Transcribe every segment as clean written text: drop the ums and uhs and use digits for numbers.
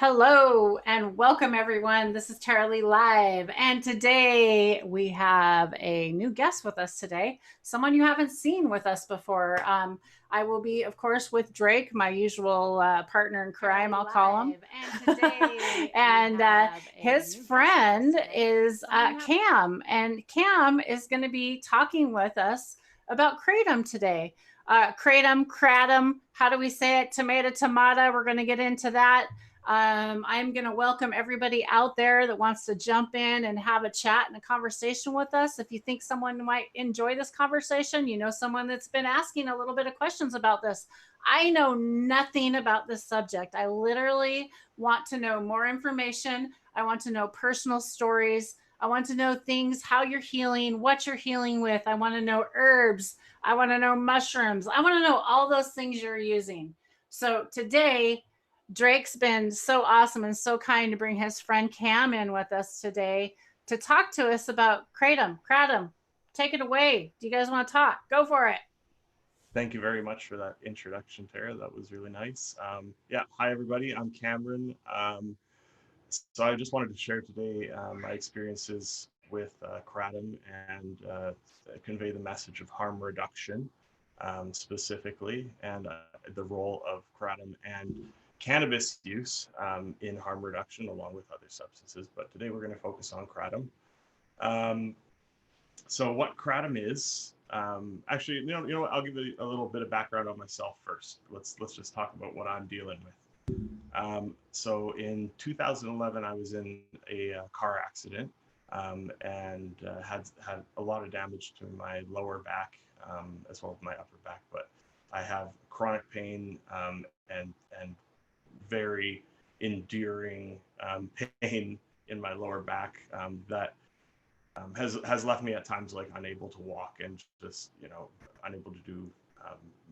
Hello and welcome everyone. This is Tara Lee Live, and today we have a new guest with us today, someone you haven't seen with us before. I will be, of course, with Drake, my usual partner in crime, I'll call him. And today and his friend is Cam, and Cam is going to be talking with us about Kratom today. Kratom, how do we say it? Tomato, tomato. We're going to get into that. I'm going to welcome everybody out there that wants to jump in and have a chat and a conversation with us. If you think someone might enjoy this conversation, you know, someone that's been asking a little bit of questions about this. I know nothing about this subject. I literally want to know more information. I want to know personal stories. I want to know things, how you're healing, what you're healing with. I want to know herbs. I want to know mushrooms. I want to know all those things you're using. So today, Drake's been so awesome and so kind to bring his friend Cam in with us today to talk to us about Kratom. Take it away. Do you guys want to talk? Go for it. Thank you very much for that introduction, Tara. That was really nice. Yeah, hi everybody. I'm Cameron. So I just wanted to share today my experiences with kratom and convey the message of harm reduction specifically, and the role of kratom and cannabis use in harm reduction along with other substances. But today we're going to focus on kratom. Um, so what kratom is, actually, what, I'll give you a little bit of background on myself first. Let's just talk about what I'm dealing with. So in 2011, I was in a car accident and had a lot of damage to my lower back as well as my upper back. But I have chronic pain and very enduring pain in my lower back that has left me at times like unable to walk and just unable to do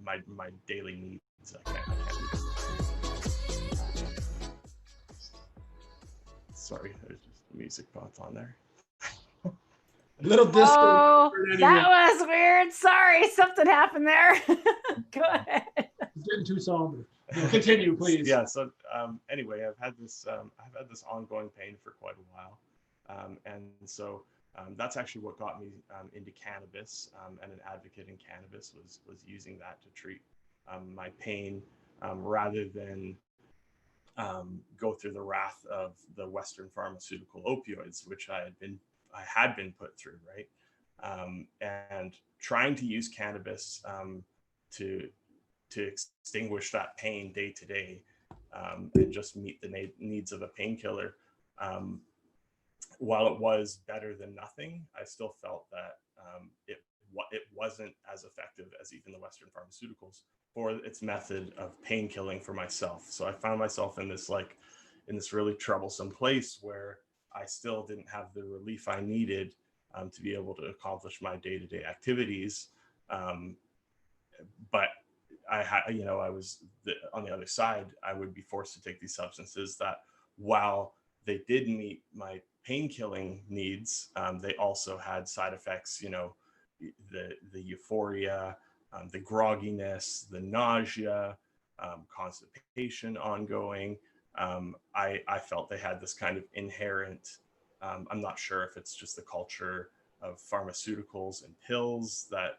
my daily needs. I can't Sorry, there's just music bots on there. Little disco. Oh, Anyway, that was weird. Sorry, something happened there. Go ahead. it's getting too somber. No, continue, please. Yeah. So anyway, I've had this ongoing pain for quite a while, and so that's actually what got me into cannabis and an advocate in cannabis was using that to treat my pain rather than go through the wrath of the Western pharmaceutical opioids, which I had been put through, right? And trying to use cannabis to extinguish that pain day to day and just meet the needs of a painkiller. Um, while it was better than nothing, I still felt that it wasn't as effective as even the Western pharmaceuticals for its method of pain killing for myself. So I found myself in this really troublesome place where I still didn't have the relief I needed to be able to accomplish my day to day activities. Um, but I had, I was on the other side. I would be forced to take these substances that, while they did meet my pain killing needs, they also had side effects. The euphoria, the grogginess, the nausea, constipation ongoing. I felt they had this kind of inherent. I'm not sure if it's just the culture of pharmaceuticals and pills that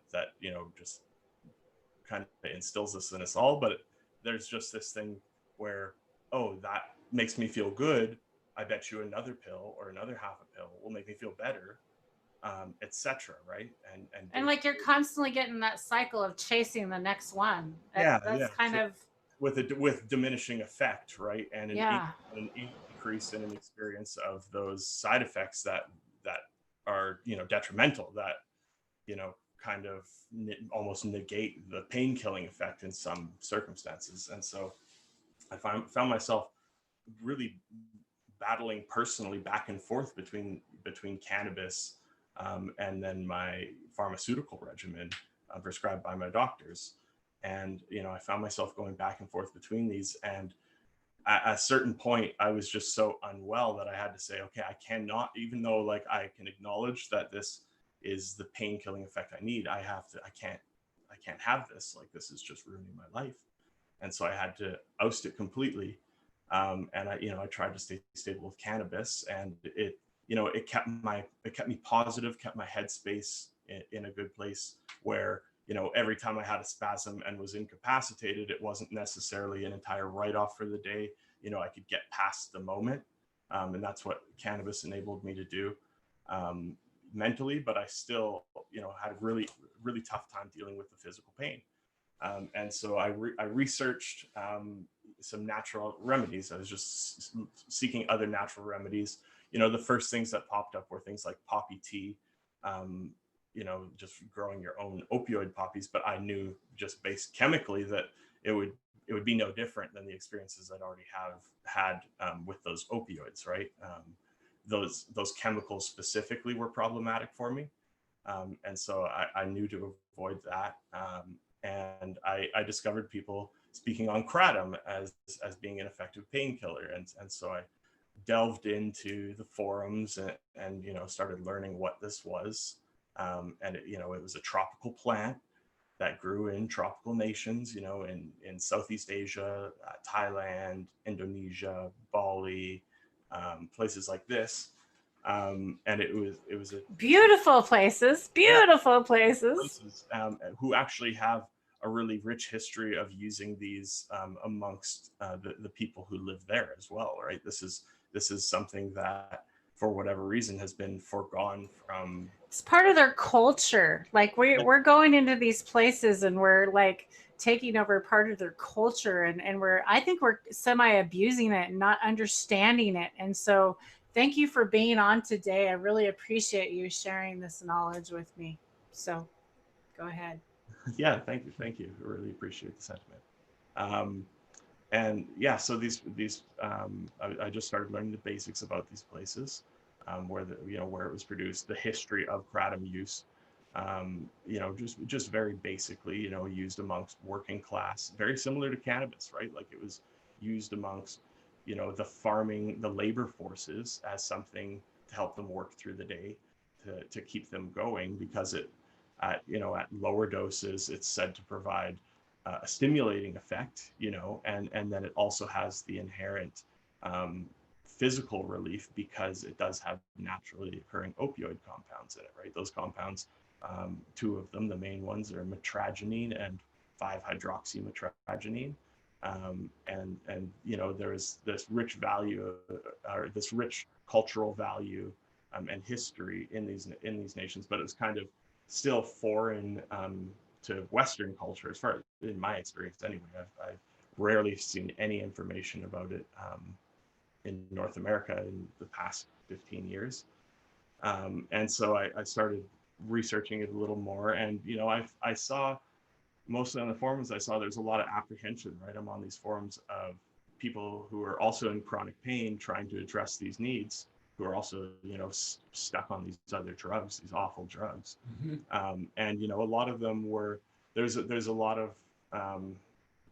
just kind of instills this in us all, but there's just this thing where, oh, that makes me feel good. I bet you another pill or another half a pill will make me feel better, etc. Right? And like you're constantly getting that cycle of chasing the next one. yeah, That's yeah. kind So of, with diminishing effect, right, and yeah. an increase in an experience of those side effects that are detrimental, that kind of almost negate the pain killing effect in some circumstances. And so I found myself really battling personally back and forth between cannabis and then my pharmaceutical regimen prescribed by my doctors. And I found myself going back and forth between these. And at a certain point, I was just so unwell that I had to say, okay, I cannot, even though like I can acknowledge that this is the pain killing effect I need, I can't have this. Like, this is just ruining my life. And so I had to oust it completely And I tried to stay stable with cannabis, and it kept me positive, kept my headspace in a good place where, every time I had a spasm and was incapacitated, it wasn't necessarily an entire write-off for the day. I could get past the moment. And that's what cannabis enabled me to do mentally, but I still, had a really, really tough time dealing with the physical pain. And so I researched some natural remedies. I was just seeking other natural remedies. The first things that popped up were things like poppy tea, just growing your own opioid poppies. But I knew just based chemically that it would be no different than the experiences I'd already had with those opioids, right? Those chemicals specifically were problematic for me. And so I knew to avoid that. And I discovered people speaking on kratom as being an effective painkiller. And so I delved into the forums and started learning what this was. And it was a tropical plant that grew in tropical nations, in Southeast Asia, Thailand, Indonesia, Bali, places like this. And it was a beautiful places, who actually have a really rich history of using these amongst the people who live there as well, right? This is something that, for whatever reason, has been foregone from. It's part of their culture. Like we're going into these places and we're like taking over part of their culture, and I think we're semi abusing it and not understanding it. And so thank you for being on today. I really appreciate you sharing this knowledge with me. So go ahead. Yeah, thank you. I really appreciate the sentiment. And yeah, so these I just started learning the basics about these places, where where it was produced, the history of kratom use, just very basically, used amongst working class, very similar to cannabis, right? Like it was used amongst, the labor forces as something to help them work through the day, to keep them going, because at lower doses, it's said to provide a stimulating effect, and then it also has the inherent physical relief because it does have naturally occurring opioid compounds in it, right? Those compounds, two of them, the main ones, are mitragynine and 5-hydroxymitragynine. And there's this rich value, or this rich cultural value and history in these nations, but it's kind of still foreign to Western culture, as far as in my experience anyway. I've rarely seen any information about it in North America in the past 15 years. And so I started researching it a little more, and I saw, mostly on the forums, I saw there's a lot of apprehension, right? I'm on these forums of people who are also in chronic pain trying to address these needs, who are also, stuck on these other drugs, these awful drugs. Mm-hmm. And, a lot of them were, there's a lot of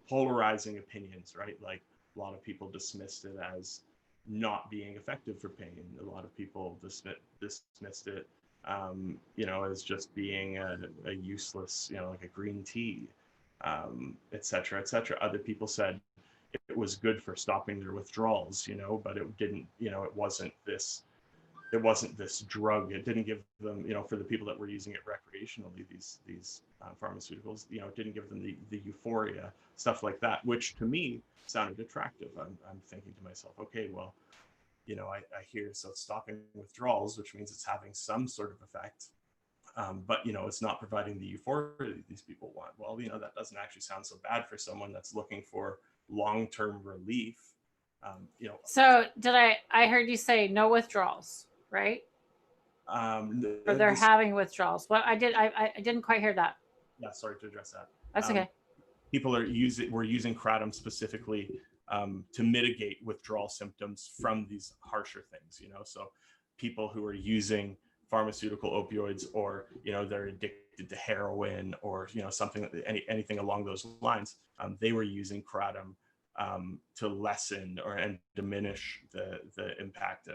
polarizing opinions, right? Like a lot of people dismissed it as not being effective for pain. A lot of people dismissed it, as just being a useless, like a green tea, et cetera, et cetera. Other people said it was good for stopping their withdrawals, but it didn't, it wasn't this drug. It didn't give them, for the people that were using it recreationally, these pharmaceuticals, it didn't give them the euphoria, stuff like that, which to me sounded attractive. I'm thinking to myself, okay, well, I hear, so it's stopping withdrawals, which means it's having some sort of effect. But it's not providing the euphoria that these people want. Well, that doesn't actually sound so bad for someone that's looking for long-term relief. So I heard you say no withdrawals, right? Or they're having withdrawals. Well, I didn't quite hear that. Yeah, sorry to address that. That's okay. People we're using kratom specifically to mitigate withdrawal symptoms from these harsher things, so people who are using pharmaceutical opioids, or they're addicted to heroin, or something, anything along those lines, they were using kratom to lessen and diminish the impact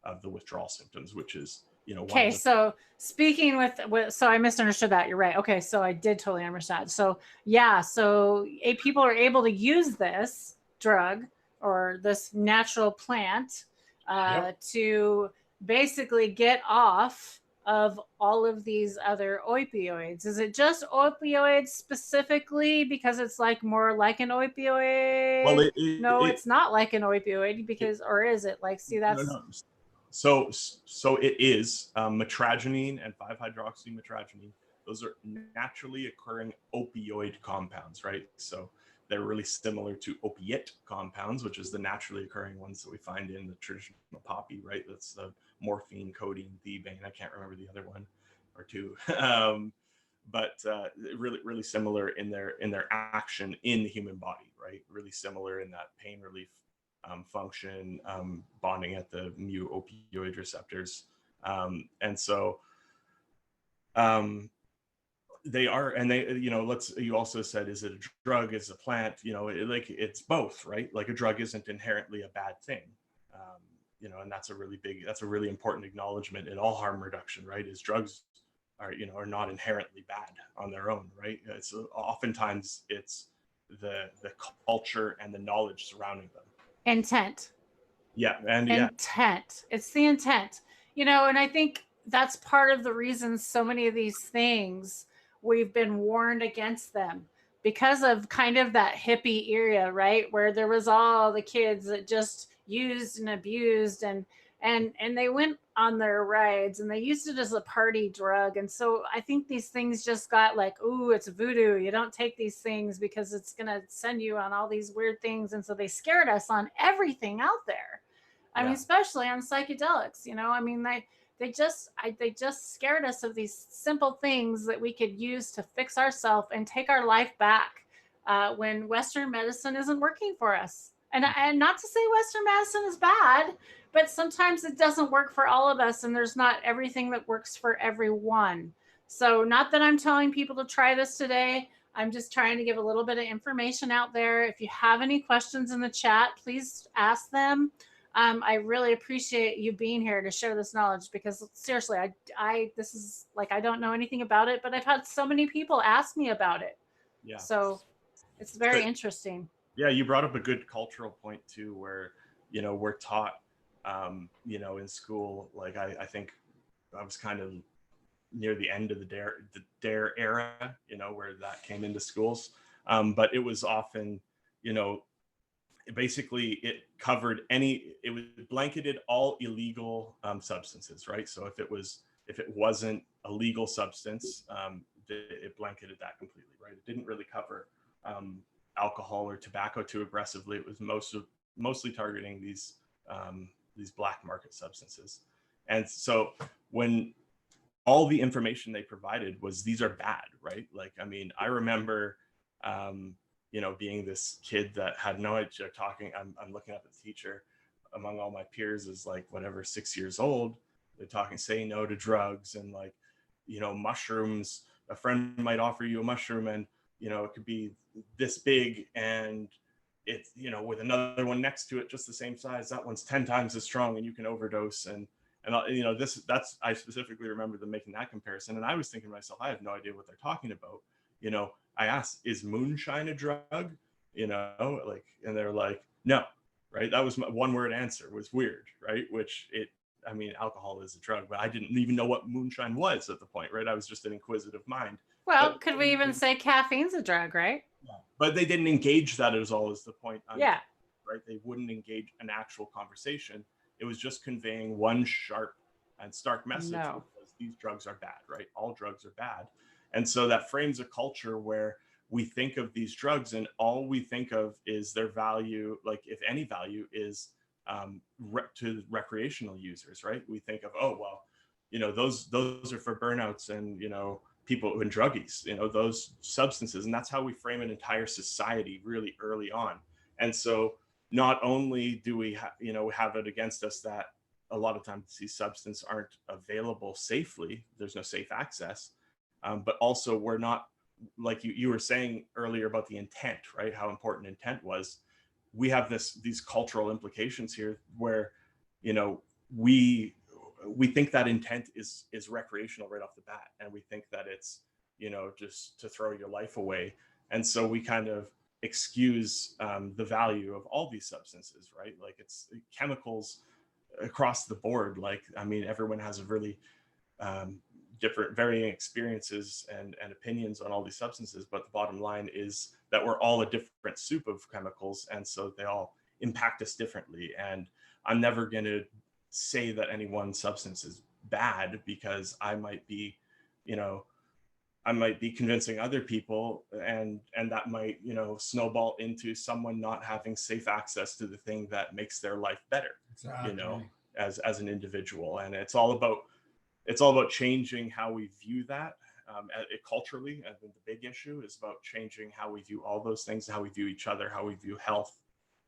of the withdrawal symptoms, which is okay. So speaking with so I misunderstood that. You're right. Okay, so I did totally understand. So yeah, so people are able to use this drug or this natural plant Yep. to basically get off of all of these other opioids. Is it just opioids specifically because it's like more like an Well, opioid? No, it's not like an opioid it because, or is it like, see, no, that's no. So it is mitragynine and 5-hydroxymitragynine. Those are naturally occurring opioid compounds, right? So they're really similar to opiate compounds, which is the naturally occurring ones that we find in the traditional poppy, right? That's the morphine, codeine, thebaine. I can't remember the other one or two. But really similar in their action in the human body, right? Really similar in that pain relief function, bonding at the mu opioid receptors, and so they are, and they, you also said, is it a drug, is it a plant? Like it's both, right? Like a drug isn't inherently a bad thing. And that's a really important acknowledgement in all harm reduction, right? Is drugs are not inherently bad on their own, right? It's oftentimes it's the culture and the knowledge surrounding them. intent. Yeah, and yeah, Intent. It's the intent. And I think that's part of the reason so many of these things we've been warned against them because of kind of that hippie era, right? Where there was all the kids that just used and abused and they went on their rides and they used it as a party drug. And so I think these things just got like, ooh, it's voodoo. You don't take these things because it's going to send you on all these weird things. And so they scared us on everything out there. I mean, yeah, especially on psychedelics, I mean, they just scared us of these simple things that we could use to fix ourselves and take our life back when Western medicine isn't working for us. And not to say Western medicine is bad, but sometimes it doesn't work for all of us, and there's not everything that works for everyone. So, not that I'm telling people to try this today. I'm just trying to give a little bit of information out there. If you have any questions in the chat, please ask them. I really appreciate you being here to share this knowledge because seriously, this is like, I don't know anything about it, but I've had so many people ask me about it. yeah. So it's very But interesting. yeah, you brought up a good cultural point too, where we're taught, in school. Like I think I was kind of near the end of the dare era, where that came into schools. But it was often, basically it covered it blanketed all illegal substances, right? So if it wasn't a legal substance, it blanketed that completely, right? It didn't really cover alcohol or tobacco too aggressively. It was mostly targeting these black market substances. And so when all the information they provided was these are bad, right? Like, I mean, I remember being this kid that had no idea, talking, I'm looking up at the teacher among all my peers is like whatever 6 years old. They're talking, say no to drugs, and like, mushrooms. A friend might offer you a mushroom, and it could be this big, and it's, with another one next to it just the same size, that one's 10 times as strong, and you can overdose. And I specifically remember them making that comparison, and I was thinking to myself, I have no idea what they're talking about. I asked, is moonshine a drug? Like, and they're like, no, right? That was my one word answer. Was weird, right? I mean, alcohol is a drug, but I didn't even know what moonshine was at the point, right? I was just an inquisitive mind. Well, But could we even say caffeine's a drug, right? but they didn't engage that as all as the point. Yeah. Right? They wouldn't engage an actual conversation. It was just conveying one sharp and stark message, No. which was these drugs are bad, right? All drugs are bad. And so that frames a culture where we think of these drugs and all we think of is their value, like if any value is to recreational users, right? We think of, oh, well, those are for burnouts and, people and druggies, those substances. And that's how we frame an entire society really early on. And so not only do we have it against us that a lot of times these substances aren't available safely, there's no safe access, but also we're not, like you were saying earlier about the intent, right? How important intent was. We have these cultural implications here where, we think that intent is recreational right off the bat, and we think that it's, just to throw your life away. And so we kind of excuse the value of all these substances, right? Like it's chemicals across the board. Like, I mean, everyone has a really different varying experiences and opinions on all these substances, but the bottom line is that we're all a different soup of chemicals, and so they all impact us differently. And I'm never going to say that any one substance is bad, because I might be, you know, I might be convincing other people, and that might, you know, snowball into someone not having safe access to the thing that makes their life better. Exactly. You know, as an individual. And it's all about changing how we view that culturally. I think the big issue is about changing how we view all those things, how we view each other, how we view health.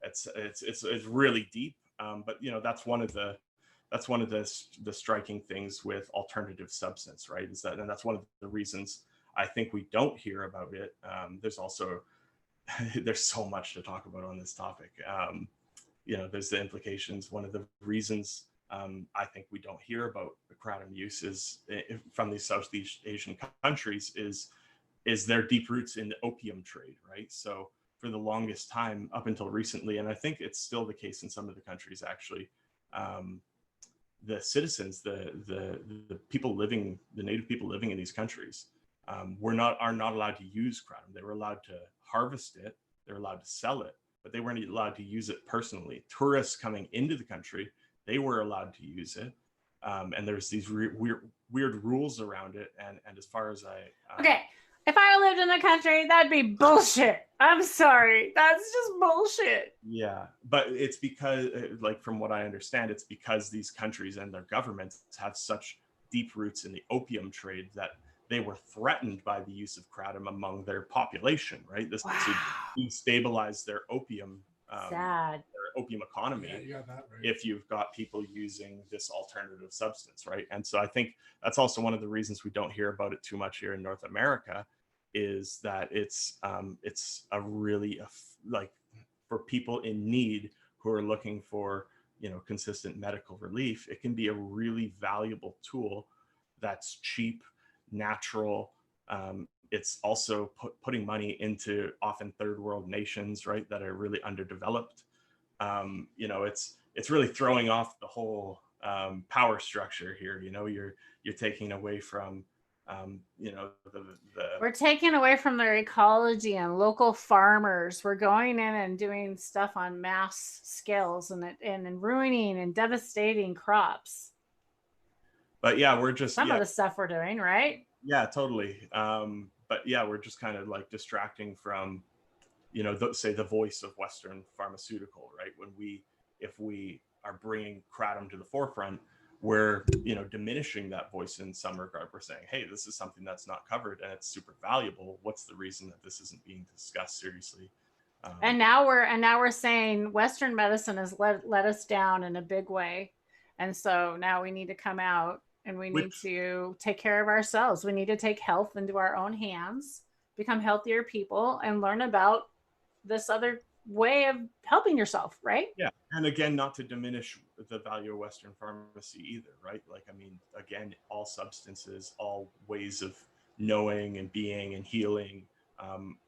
It's really deep, but you know, that's one of the striking things with alternative substance, right? Is that, and that's one of the reasons I think we don't hear about it. There's also there's so much to talk about on this topic. You know, there's the implications. One of the reasons I think we don't hear about kratom use is from these Southeast Asian countries is their deep roots in the opium trade, right? So for the longest time, up until recently, and I think it's still the case in some of the countries actually, the citizens, the people living, the native people living in these countries, are not allowed to use kratom. They were allowed to harvest it, they're allowed to sell it, but they weren't allowed to use it personally. Tourists coming into the country, they were allowed to use it, and there's these weird rules around it. And as far as okay, if I lived in the country, that'd be bullshit. I'm sorry, that's just bullshit. Yeah, but it's because, like, from what I understand, it's because these countries and their governments have such deep roots in the opium trade that they were threatened by the use of kratom among their population, right? This would destabilize their opium. Sad. Their opium economy. Yeah, you got that right. If you've got people using this alternative substance, right? And so I think that's also one of the reasons we don't hear about it too much here in North America, is that it's a really like, for people in need who are looking for, you know, consistent medical relief, it can be a really valuable tool that's cheap, natural. It's also putting money into often third world nations, right, that are really underdeveloped. You know, it's really throwing off the whole power structure here. You know, you're taking away from you know, we're taking away from their ecology and local farmers. We're going in and doing stuff on mass scales and ruining and devastating crops. But yeah, we're just some of the stuff we're doing, right? Yeah, totally. But yeah, we're just kind of like distracting from, you know, say the voice of Western pharmaceutical, right? If we are bringing kratom to the forefront, we're, you know, diminishing that voice in some regard. We're saying, hey, this is something that's not covered and it's super valuable. What's the reason that this isn't being discussed seriously? And now we're saying Western medicine has let us down in a big way, and so now we need to come out and we need to take care of ourselves. We need to take health into our own hands, become healthier people, and learn about this other way of helping yourself, right? Yeah. And again, not to diminish the value of Western pharmacy either, right? Like, I mean, again, all substances, all ways of knowing and being and healing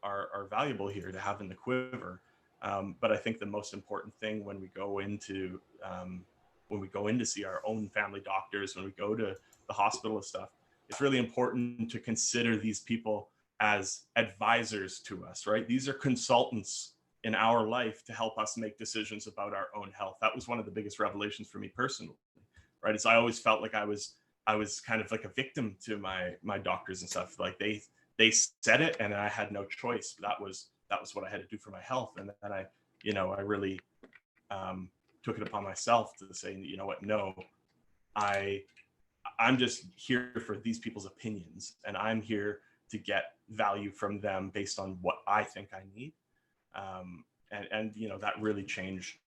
are valuable here to have in the quiver. But I think the most important thing when we go in to see our own family doctors, when we go to the hospital and stuff, it's really important to consider these people as advisors to us, right? These are consultants in our life to help us make decisions about our own health. That was one of the biggest revelations for me personally, right? Is I always felt like I was kind of like a victim to my doctors and stuff. Like they said it and I had no choice. That was what I had to do for my health. And then I really took it upon myself to say, you know what, no, I'm just here for these people's opinions, and I'm here to get value from them based on what I think I need. And you know, that really changed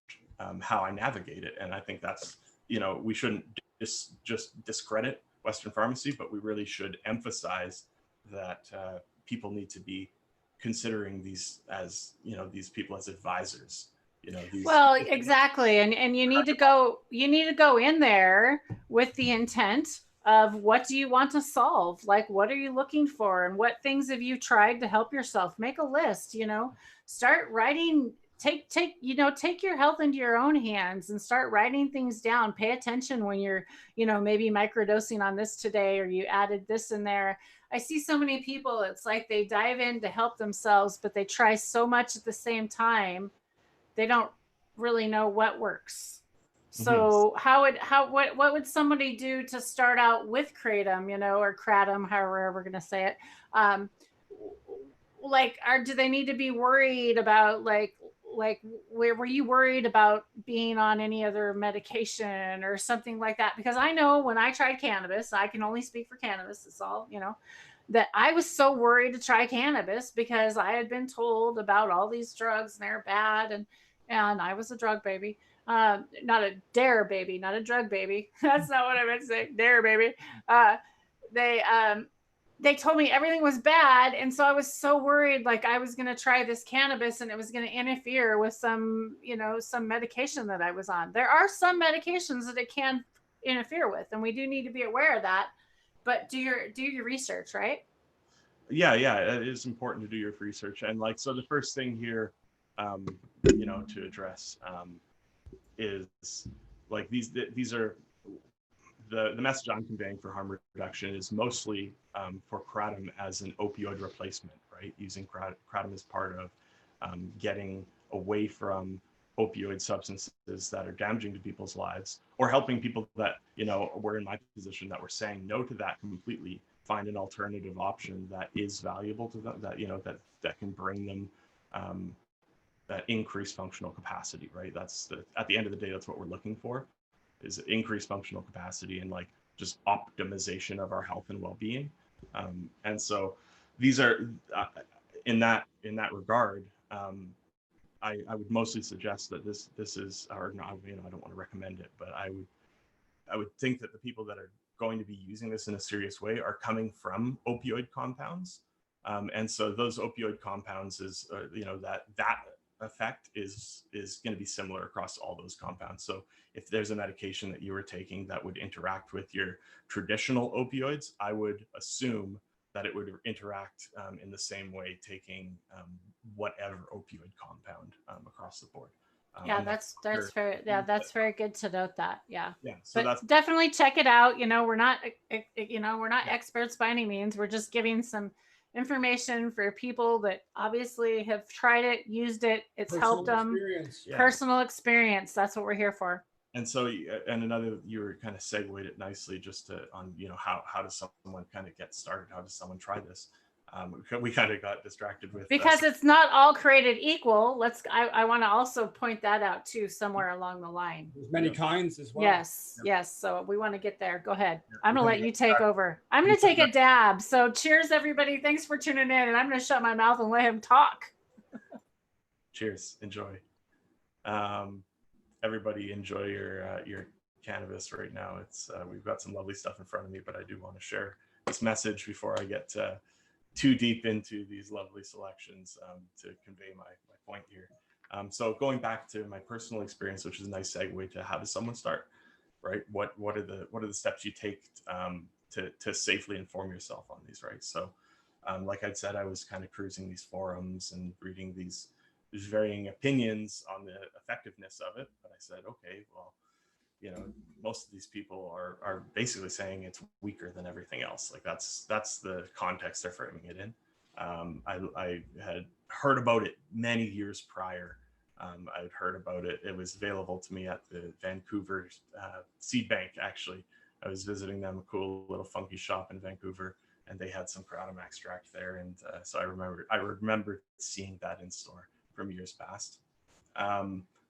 how I navigate it. And I think that's, you know, we shouldn't just discredit Western pharmacy, but we really should emphasize that people need to be considering these as, you know, these people as advisors. You know, exactly. And you need to go in there with the intent of what do you want to solve? Like, what are you looking for? And what things have you tried to help yourself? Make a list, start writing, take your health into your own hands and start writing things down. Pay attention when you're, maybe microdosing on this today, or you added this in there. I see so many people, it's like they dive in to help themselves, but they try so much at the same time. They don't really know what works. So what would somebody do to start out with kratom, or kratom, however we're going to say it? Do they need to be worried about were you worried about being on any other medication or something like that? Because I know when I tried cannabis, I can only speak for cannabis. It's all, that I was so worried to try cannabis because I had been told about all these drugs and they're bad. And I was a drug baby. Not a dare baby, not a drug baby. That's not what I meant to say. Dare baby. They they told me everything was bad, and so I was so worried, like I was going to try this cannabis and it was going to interfere with some medication that I was on. There are some medications that it can interfere with, and we do need to be aware of that. But do your research, right? Yeah, it is important to do your research. And so the first thing here, to address is these are the message I'm conveying for harm reduction is mostly for kratom as an opioid replacement, right? Using kratom as part of getting away from opioid substances that are damaging to people's lives, or helping people that were in my position that were saying no to that completely, find an alternative option that is valuable to them, that can bring them that increased functional capacity, right? At the end of the day, that's what we're looking for, is increased functional capacity and just optimization of our health and well-being. And so these are in that regard. I would mostly suggest that this is, or no, I don't want to recommend it, but I would think that the people that are going to be using this in a serious way are coming from opioid compounds. And so those opioid compounds is, that effect is going to be similar across all those compounds. So if there's a medication that you were taking that would interact with your traditional opioids, I would assume that it would interact in the same way taking whatever opioid compound across the board. Yeah, that's very, that's very good to note that. Yeah. So but that's definitely check it out. We're not experts by any means. We're just giving some information for people that obviously have tried it, used it. It's helped them. Personal experience. That's what we're here for. And so, and another, you were kind of segued it nicely just on, how does someone kind of get started? How does someone try this? We kind of got distracted with because it's not all created equal. I want to also point that out too, somewhere along the line. There's many kinds as well. Yes. So we want to get there. Go ahead. I'm going to let you take over. I'm going to take a dab. So cheers, everybody. Thanks for tuning in. And I'm going to shut my mouth and let him talk. Cheers. Enjoy. Everybody enjoy your cannabis right now. It's we've got some lovely stuff in front of me, but I do want to share this message before I get too deep into these lovely selections to convey my point here. So going back to my personal experience, which is a nice segue to how does someone start, right? What are the steps you take to safely inform yourself on these, right? So like I'd said, I was kind of cruising these forums and reading these varying opinions on the effectiveness of it, but I said, okay, well, most of these people are basically saying it's weaker than everything else. Like that's the context they're framing it in. I had heard about it many years prior. I'd heard about it. It was available to me at the Vancouver seed bank. Actually, I was visiting them, a cool little funky shop in Vancouver, and they had some kratom extract there. And so I remember seeing that in store from years past.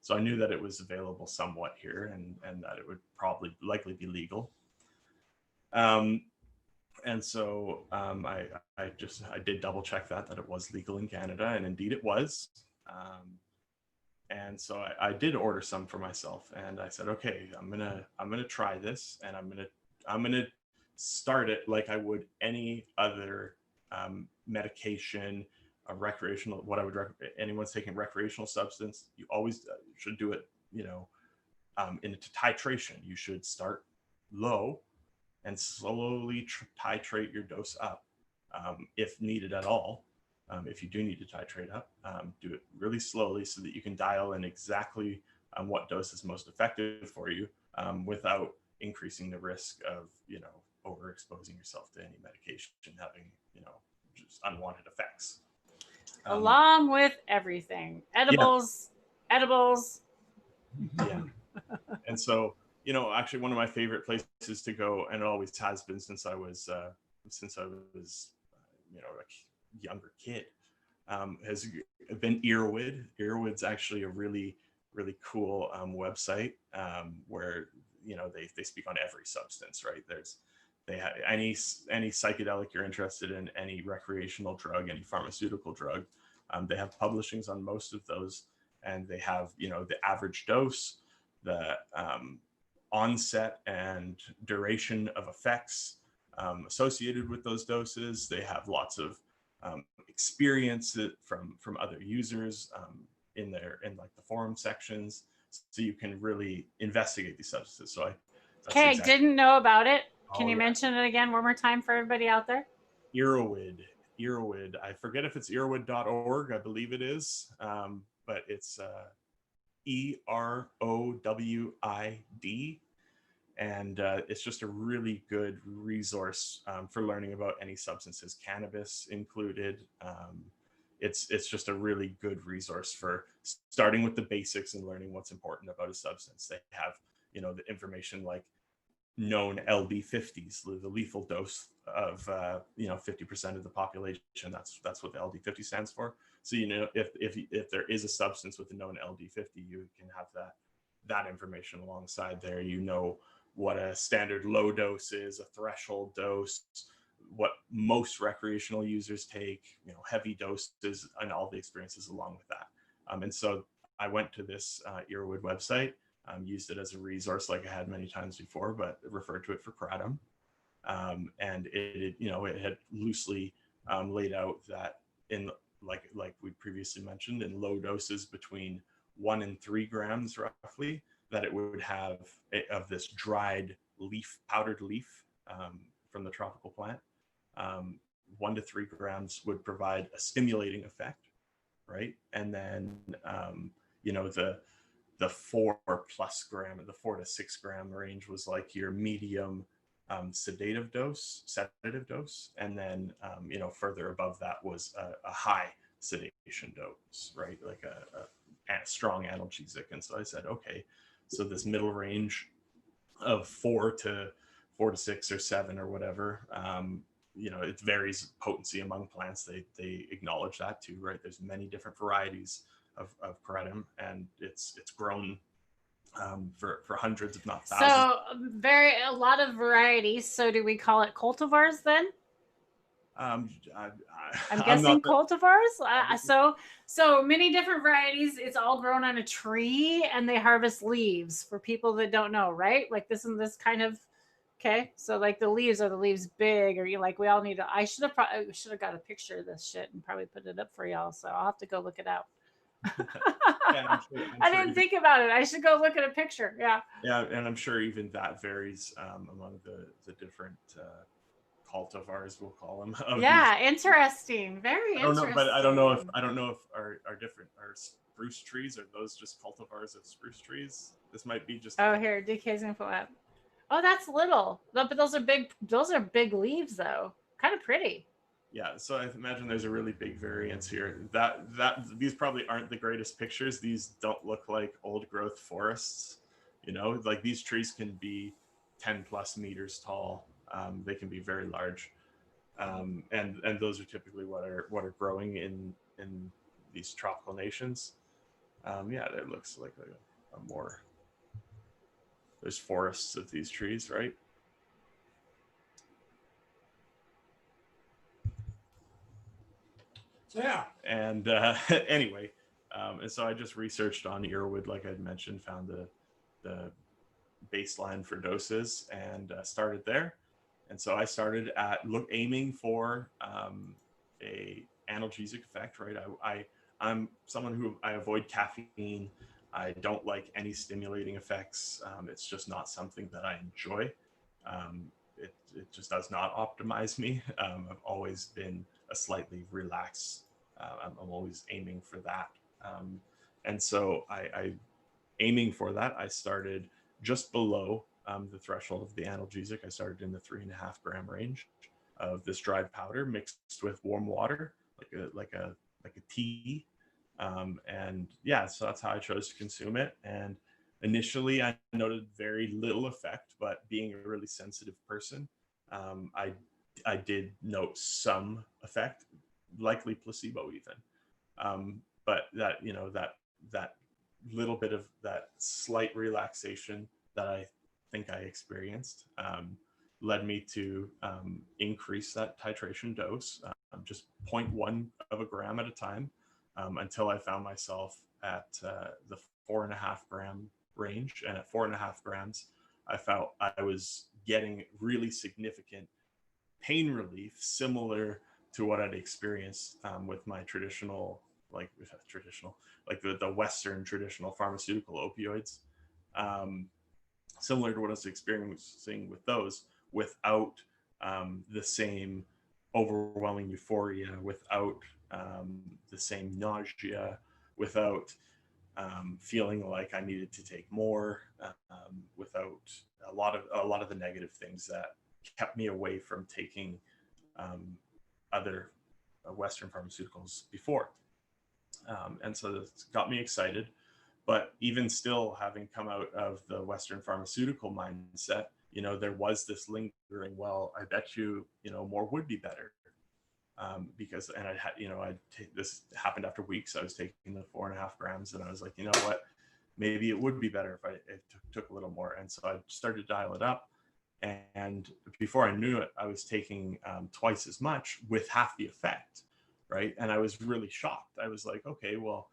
So I knew that it was available somewhat here and that it would likely be legal. And so I did double check that it was legal in Canada, and indeed it was. And so I did order some for myself, and I said, okay, I'm gonna try this, and I'm gonna start it like I would any other medication. A recreational, what I would recommend, anyone's taking recreational substance, you always should do it, in a titration. You should start low and slowly titrate your dose up if needed at all. If you do need to titrate up, do it really slowly so that you can dial in exactly what dose is most effective for you without increasing the risk of, overexposing yourself to any medication having, just unwanted effects. Along with everything, Yeah, edibles. yeah. And so, actually one of my favorite places to go, and it always has been since I was, a younger kid, has been Earwood. Earwood's actually a really, really cool where they speak on every substance. Right? They have any psychedelic you're interested in, any recreational drug, any pharmaceutical drug. They have publishings on most of those, and they have the average dose, the onset and duration of effects associated with those doses. They have lots of experience from other users in like the forum sections, so you can really investigate these substances. Okay, didn't know about it. Can you yeah. mention it again one more time for everybody out there? Earwood. I forget if it's earwood.org. I believe it is, but it's EROWID. And it's just a really good resource for learning about any substances, cannabis included. It's just a really good resource for starting with the basics and learning what's important about a substance. They have, the information like known LD50s, the lethal dose of 50% of the population. That's what the LD50 stands for. So if there is a substance with a known LD50, you can have that information alongside there. What a standard low dose is, a threshold dose, what most recreational users take, heavy doses, and all the experiences along with that. And so I went to this Earwood website, used it as a resource like I had many times before, but referred to it for kratom. And it had loosely laid out that in like we previously mentioned, in low doses between 1 and 3 grams roughly, that it would have of this dried leaf, powdered leaf from the tropical plant. 1 to 3 grams would provide a stimulating effect, right? And then the 4+ gram, the 4 to 6 gram range was like your medium sedative dose, and then further above that was a high sedation dose, right? Like a strong analgesic. And so I said, okay, so this middle range of 4 to 6 or 7 or whatever, it varies potency among plants. They acknowledge that too, right? There's many different varieties of kratom, and it's grown for hundreds, if not thousands. So a lot of varieties. So do we call it cultivars then? I'm guessing cultivars. So many different varieties. It's all grown on a tree, and they harvest leaves. For people that don't know, right? Like this and this kind of. Okay, so like the leaves, are the leaves big, or you like we all need to? I should have got a picture of this shit and probably put it up for y'all. So I'll have to go look it out. Yeah, I'm sure I didn't think about it. I should go look at a picture. Yeah. Yeah, and I'm sure even that varies among the different cultivars, we'll call them. Yeah, interesting. Very interesting. But I don't know if our spruce trees, are those just cultivars of spruce trees? This might be just. Oh, here, DK's plant. Oh, that's little. But those are big. Those are big leaves, though. Kind of pretty. Yeah, so I imagine there's a really big variance here. That these probably aren't the greatest pictures. These don't look like old growth forests. Like these trees can be 10+ meters tall. They can be very large, and those are typically what are growing in these tropical nations. Yeah, it looks like a more. There's forests of these trees, right? So yeah. And anyway, and so I just researched on Earwood, like I'd mentioned, found the baseline for doses, and started there. And so I started aiming for a analgesic effect, right? I'm someone who I avoid caffeine. I don't like any stimulating effects. It's just not something that I enjoy. it just does not optimize me. I've always been a slightly relaxed. I'm always aiming for that, and so I aiming for that. I started just below the threshold of the analgesic. I started in the 3.5 gram range of this dried powder mixed with warm water, like a tea. And yeah, so that's how I chose to consume it. And initially, I noted very little effect, but being a really sensitive person, I did note some effect, likely placebo even. But that that little bit of that slight relaxation that I think I experienced led me to increase that titration dose, just 0.1 of a gram at a time, until I found myself at the 4.5 gram range. And at 4.5 grams, I felt I was getting really significant pain relief, similar to what I'd experienced with my traditional, like the Western traditional pharmaceutical opioids. Um, Similar to what I was experiencing with those, without the same overwhelming euphoria, without the same nausea, without feeling like I needed to take more, without a lot of the negative things that kept me away from taking other Western pharmaceuticals before. And so this got me excited. But even still, having come out of the Western pharmaceutical mindset, there was this lingering, well, I bet more would be better. Because, and I had, this happened after weeks. I was taking the 4.5 grams and I was like, you know what, maybe it would be better if it took a little more. And so I started to dial it up. And before I knew it, I was taking twice as much with half the effect. Right. And I was really shocked. I was like, okay, well,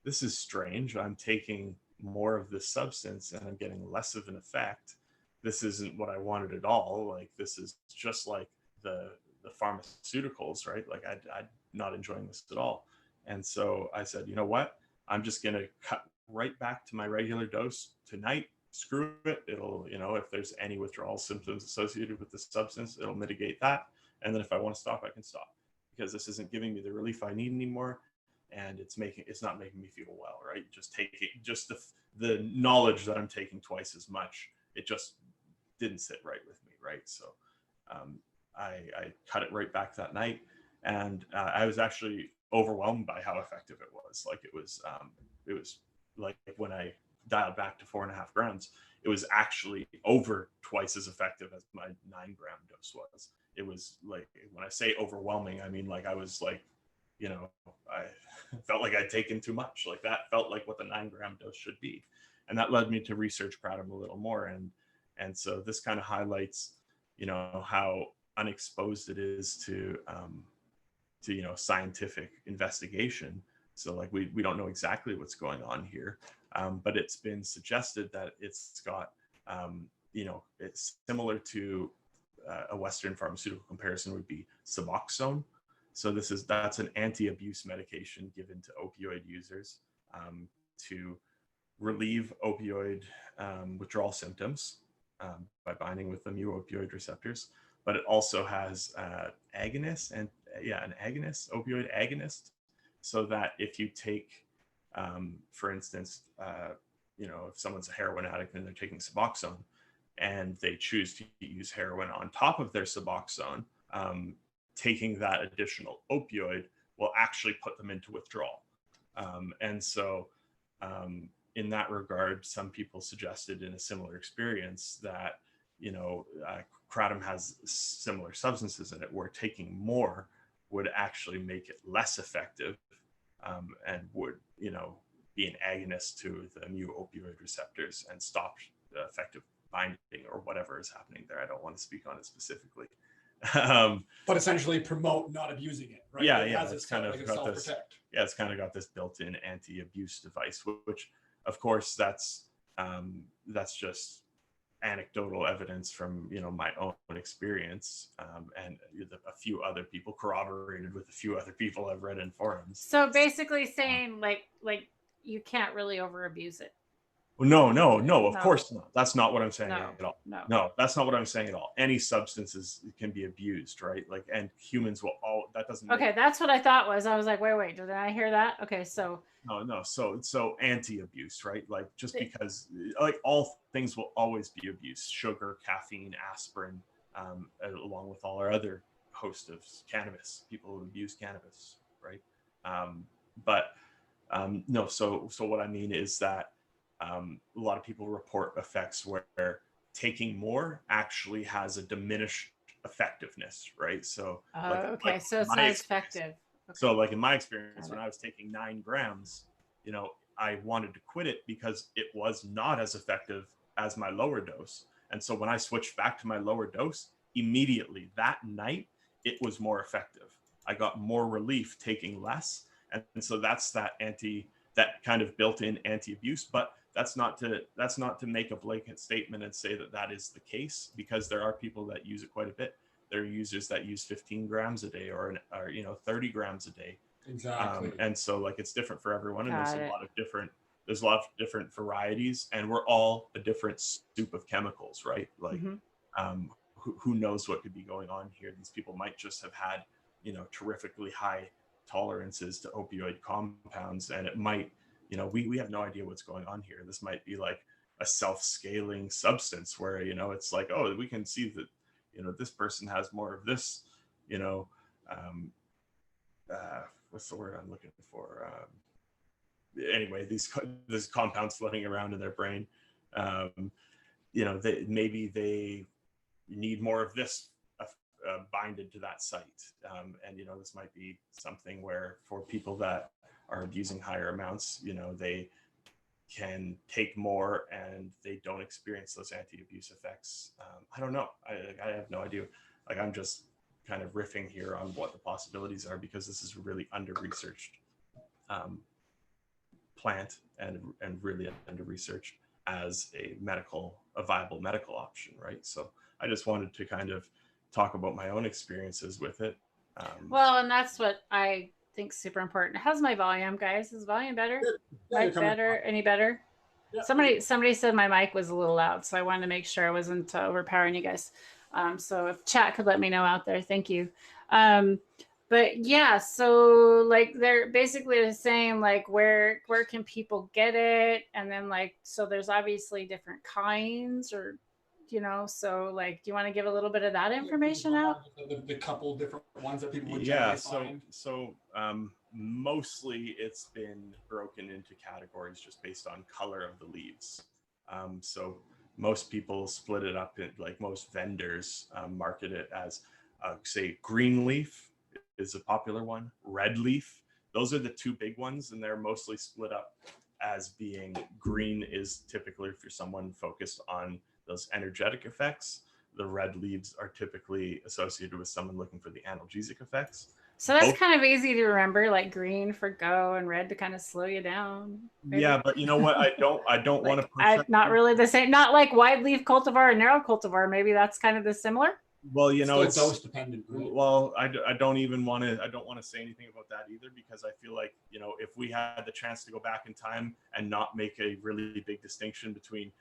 this is strange. I'm taking more of this substance and I'm getting less of an effect. This isn't what I wanted at all. Like, this is just like the pharmaceuticals, right? Like I'm not enjoying this at all. And so I said, you know what? I'm just going to cut right back to my regular dose tonight. Screw it. It'll, if there's any withdrawal symptoms associated with the substance, it'll mitigate that. And then if I want to stop, I can stop, because this isn't giving me the relief I need anymore. And it's not making me feel well, right? Just the knowledge that I'm taking twice as much, it just didn't sit right with me, right? So I cut it right back that night, and I was actually overwhelmed by how effective it was. Like it was like when I dialed back to 4.5 grams, it was actually over twice as effective as my 9-gram dose was. It was like, when I say overwhelming, I mean like I was like, I felt like I'd taken too much. Like that felt like what the 9-gram dose should be. And that led me to research kratom a little more. And so this kind of highlights, how unexposed it is to scientific investigation. So like we don't know exactly what's going on here, but it's been suggested that it's got, it's similar to a Western pharmaceutical comparison would be Suboxone. So that's an anti-abuse medication given to opioid users to relieve opioid withdrawal symptoms by binding with the mu-opioid receptors. But it also has an opioid agonist, so that if you take, for instance, if someone's a heroin addict and they're taking Suboxone, and they choose to use heroin on top of their Suboxone, taking that additional opioid will actually put them into withdrawal. And so in that regard, some people suggested in a similar experience that, kratom has similar substances in it, where taking more would actually make it less effective, and would, be an agonist to the mu-opioid receptors and stop effective binding or whatever is happening there. I don't want to speak on it specifically. But essentially promote not abusing it, right? Yeah, it's kind of got this. Yeah, it's kind of got this built-in anti-abuse device, which of course that's just anecdotal evidence from my own experience, and a few other people, corroborated with a few other people I've read in forums. So basically saying like you can't really over abuse it. No, of No. course not. That's not what I'm saying No, at all. no. No, that's not what I'm saying at all. Any substances can be abused, right? Like, and humans will all, that doesn't make, Okay, that's what I thought was. I was like, wait, did I hear that? Okay, so no. So anti-abuse, right? Like, just because, like, all things will always be abused: sugar, caffeine, aspirin, along with all our other host of cannabis. People who abuse cannabis, right? But no. So what I mean is that a lot of people report effects where taking more actually has a diminished effectiveness, right? So okay, so in it's my not as experience, effective. so Okay, like in my experience, got when it. I was taking 9 grams, I wanted to quit it because it was not as effective as my lower dose. And so when I switched back to my lower dose, immediately that night, it was more effective. I got more relief taking less. And so that's that kind of built-in anti-abuse. But that's not to make a blanket statement and say that that is the case, because there are people that use it quite a bit. There are users that use 15 grams a day or 30 grams a day. Exactly. And so, like, it's different for everyone, and Got it. there's a lot of different varieties, and we're all a different soup of chemicals, right? Like, Mm-hmm. who knows what could be going on here? These people might just have had, terrifically high tolerances to opioid compounds, and it might, we have no idea what's going on here. This might be like a self-scaling substance where, it's like, oh, we can see that, this person has more of this, um, what's the word I'm looking for? Anyway, these compounds floating around in their brain. Maybe they need more of this binded to that site. And this might be something where, for people that are abusing higher amounts, they can take more and they don't experience those anti-abuse effects. I don't know. I have no idea. Like, I'm just kind of riffing here on what the possibilities are, because this is a really under-researched plant, and really under-researched as a viable medical option, right? So I just wanted to kind of talk about my own experiences with it. Well, and that's what I think is super important. How's my volume, guys? Is volume better? Yeah, you're Mic coming. better? Any better? Yeah. Somebody said my mic was a little loud, so I wanted to make sure I wasn't overpowering you guys. So if chat could let me know out there, thank you. But yeah, so like they're basically saying like where can people get it, and then like so there's obviously different kinds, or so like do you want to give a little bit of that information out? The couple different ones that people would Yeah, generally find. mostly it's been broken into categories just based on color of the leaves. So most people split it up in, like, most vendors market it as, say, green leaf is a popular one, red leaf. Those are the two big ones, and they're mostly split up as being, green is typically for someone focused on those energetic effects. The red leaves are typically associated with someone looking for the analgesic effects. So that's Both, kind of easy to remember, like green for go and red to kind of slow you down. Maybe. yeah, but you know what? I don't want to Like push that. not really the same, not like wide leaf cultivar and narrow cultivar. Maybe that's kind of the similar. Well, Still it's dose dependent, right? well, I don't even want to, I don't want to say anything about that either, because I feel like, if we had the chance to go back in time and not make a really big distinction between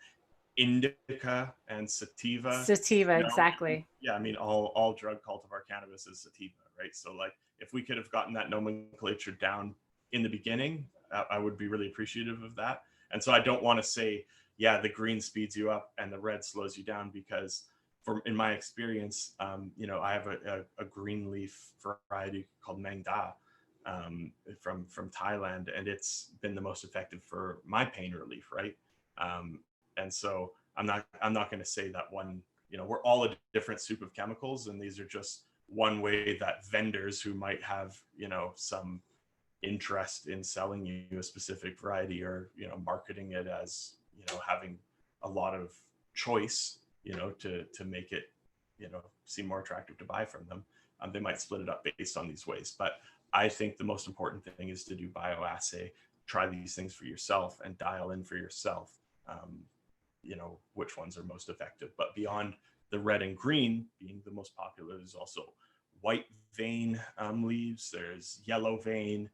indica and sativa. Sativa, exactly. Yeah, I mean, all drug cultivar cannabis is sativa, right? So, like, if we could have gotten that nomenclature down in the beginning, I would be really appreciative of that. And so I don't want to say, yeah, the green speeds you up and the red slows you down, because in my experience, I have a green leaf variety called Mangda, from Thailand, and it's been the most effective for my pain relief, right? And so I'm not going to say that one. We're all a different soup of chemicals, and these are just one way that vendors who might have some interest in selling you a specific variety, or marketing it as having a lot of choice, to make it seem more attractive to buy from them. They might split it up based on these ways, but I think the most important thing is to do bioassay, try these things for yourself, and dial in for yourself which ones are most effective. But beyond the red and green being the most popular, there's also white vein leaves, there's yellow vein,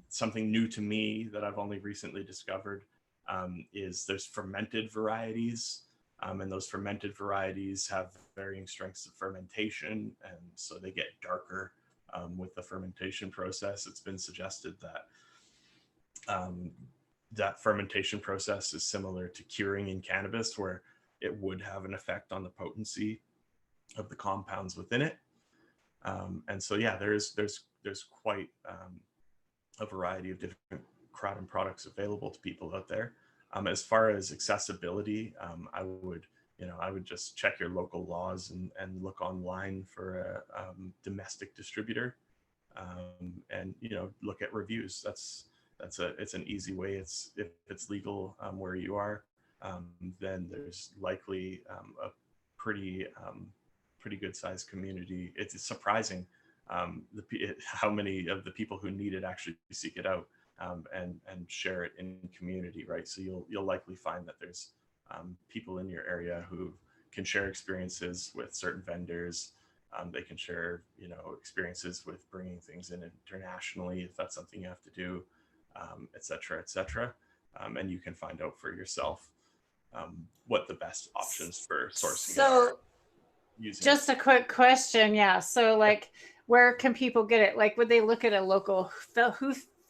something new to me that I've only recently discovered, is there's fermented varieties, and those fermented varieties have varying strengths of fermentation, and so they get darker with the fermentation process. It's been suggested that that fermentation process is similar to curing in cannabis, where it would have an effect on the potency of the compounds within it. And so, yeah, there's quite a variety of different kratom products available to people out there. As far as accessibility, I would just check your local laws and look online for a domestic distributor, and look at reviews. It's an easy way. If it's legal where you are, then there's likely a pretty good sized community. It's surprising how many of the people who need it actually seek it out and share it in community, right? So you'll likely find that there's people in your area who can share experiences with certain vendors. They can share, experiences with bringing things in internationally if that's something you have to do, et cetera, et cetera. And you can find out for yourself what the best options for sourcing are. Just a quick question. Yeah. So like, where can people get it? Like, would they look at a local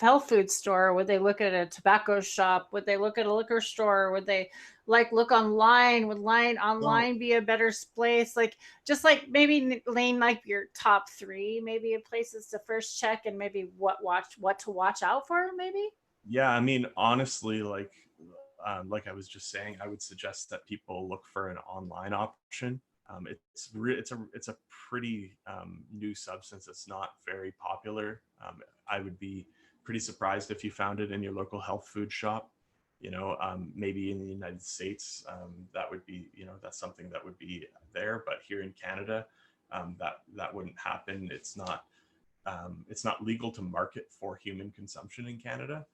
health food store? Would they look at a tobacco shop? Would they look at a liquor store? Would they look online? Would online be a better place? Like, just like maybe Lane, like your top 3 maybe of places to first check, and maybe what to watch out for, maybe? Yeah, I mean, honestly, like I was just saying, I would suggest that people look for an online option. It's a pretty new substance. It's not very popular. I would be pretty surprised if you found it in your local health food shop. Maybe in the United States, that would be, that's something that would be there. But here in Canada, that wouldn't happen. It's not legal to market for human consumption in Canada,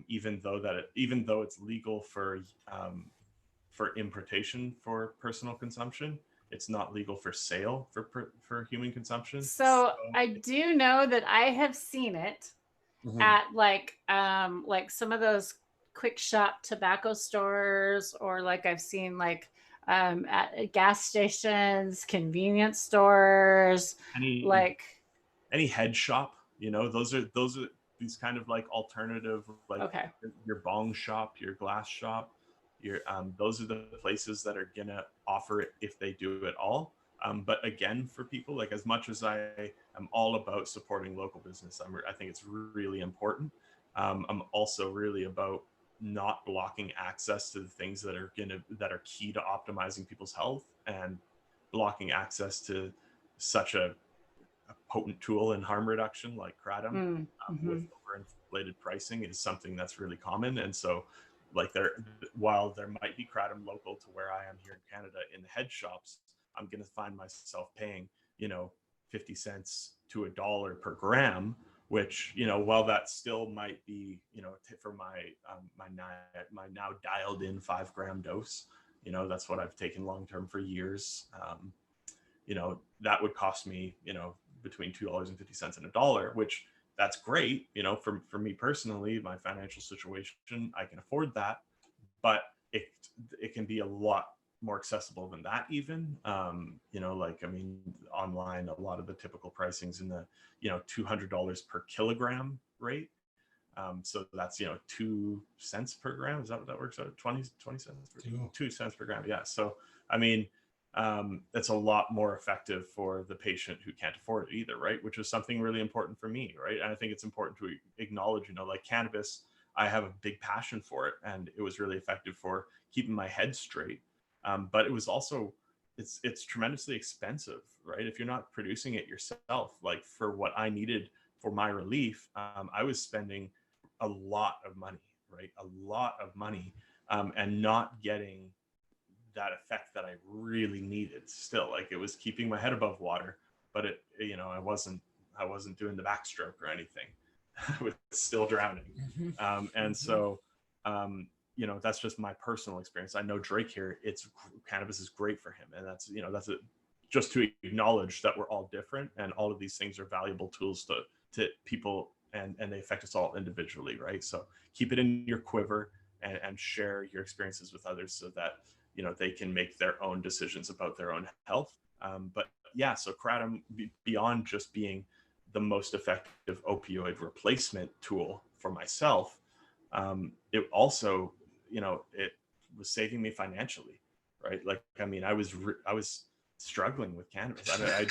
even though it's legal for importation for personal consumption. It's not legal for sale for human consumption. So I do know that I have seen it at like some of those quick shop tobacco stores, or like I've seen at gas stations, convenience stores, any head shop. Those are these kind of like alternative, like okay. Your bong shop, your glass shop. Those are the places that are gonna offer it if they do at all. But again, for people, like, as much as I am all about supporting local business, I think it's really important. I'm also really about not blocking access to the things that are key to optimizing people's health, and blocking access to such a potent tool in harm reduction like kratom with overinflated pricing is something that's really common. And so, while there might be kratom local to where I am here in Canada in the head shops, I'm going to find myself paying 50 cents to $1 per gram, which, while that still might be, for my now dialed in 5-gram dose, that's what I've taken long term for years. That would cost me between $2.50 and $1, which that's great. For me personally, my financial situation, I can afford that, but it can be a lot more accessible than that even. Online, a lot of the typical pricing's in the $200 per kilogram rate. So that's 2 cents per gram. Is that what that works out? 20 cents per 2 cents per gram. Yeah. So it's a lot more effective for the patient who can't afford it either, right? Which is something really important for me, right? And I think it's important to acknowledge, like cannabis, I have a big passion for it, and it was really effective for keeping my head straight. But it was also, it's tremendously expensive, right? If you're not producing it yourself, like for what I needed for my relief, I was spending a lot of money, right? A lot of money, and not getting that effect that I really needed. Still, like, it was keeping my head above water, but I wasn't doing the backstroke or anything. I was still drowning. So that's just my personal experience. I know Drake here, cannabis is great for him, and that's just to acknowledge that we're all different, and all of these things are valuable tools to people, and they affect us all individually, right? So keep it in your quiver, and share your experiences with others so that, they can make their own decisions about their own health. But yeah, so kratom, beyond just being the most effective opioid replacement tool for myself, it also, it was saving me financially, right? Like, I mean, I was struggling with cannabis. I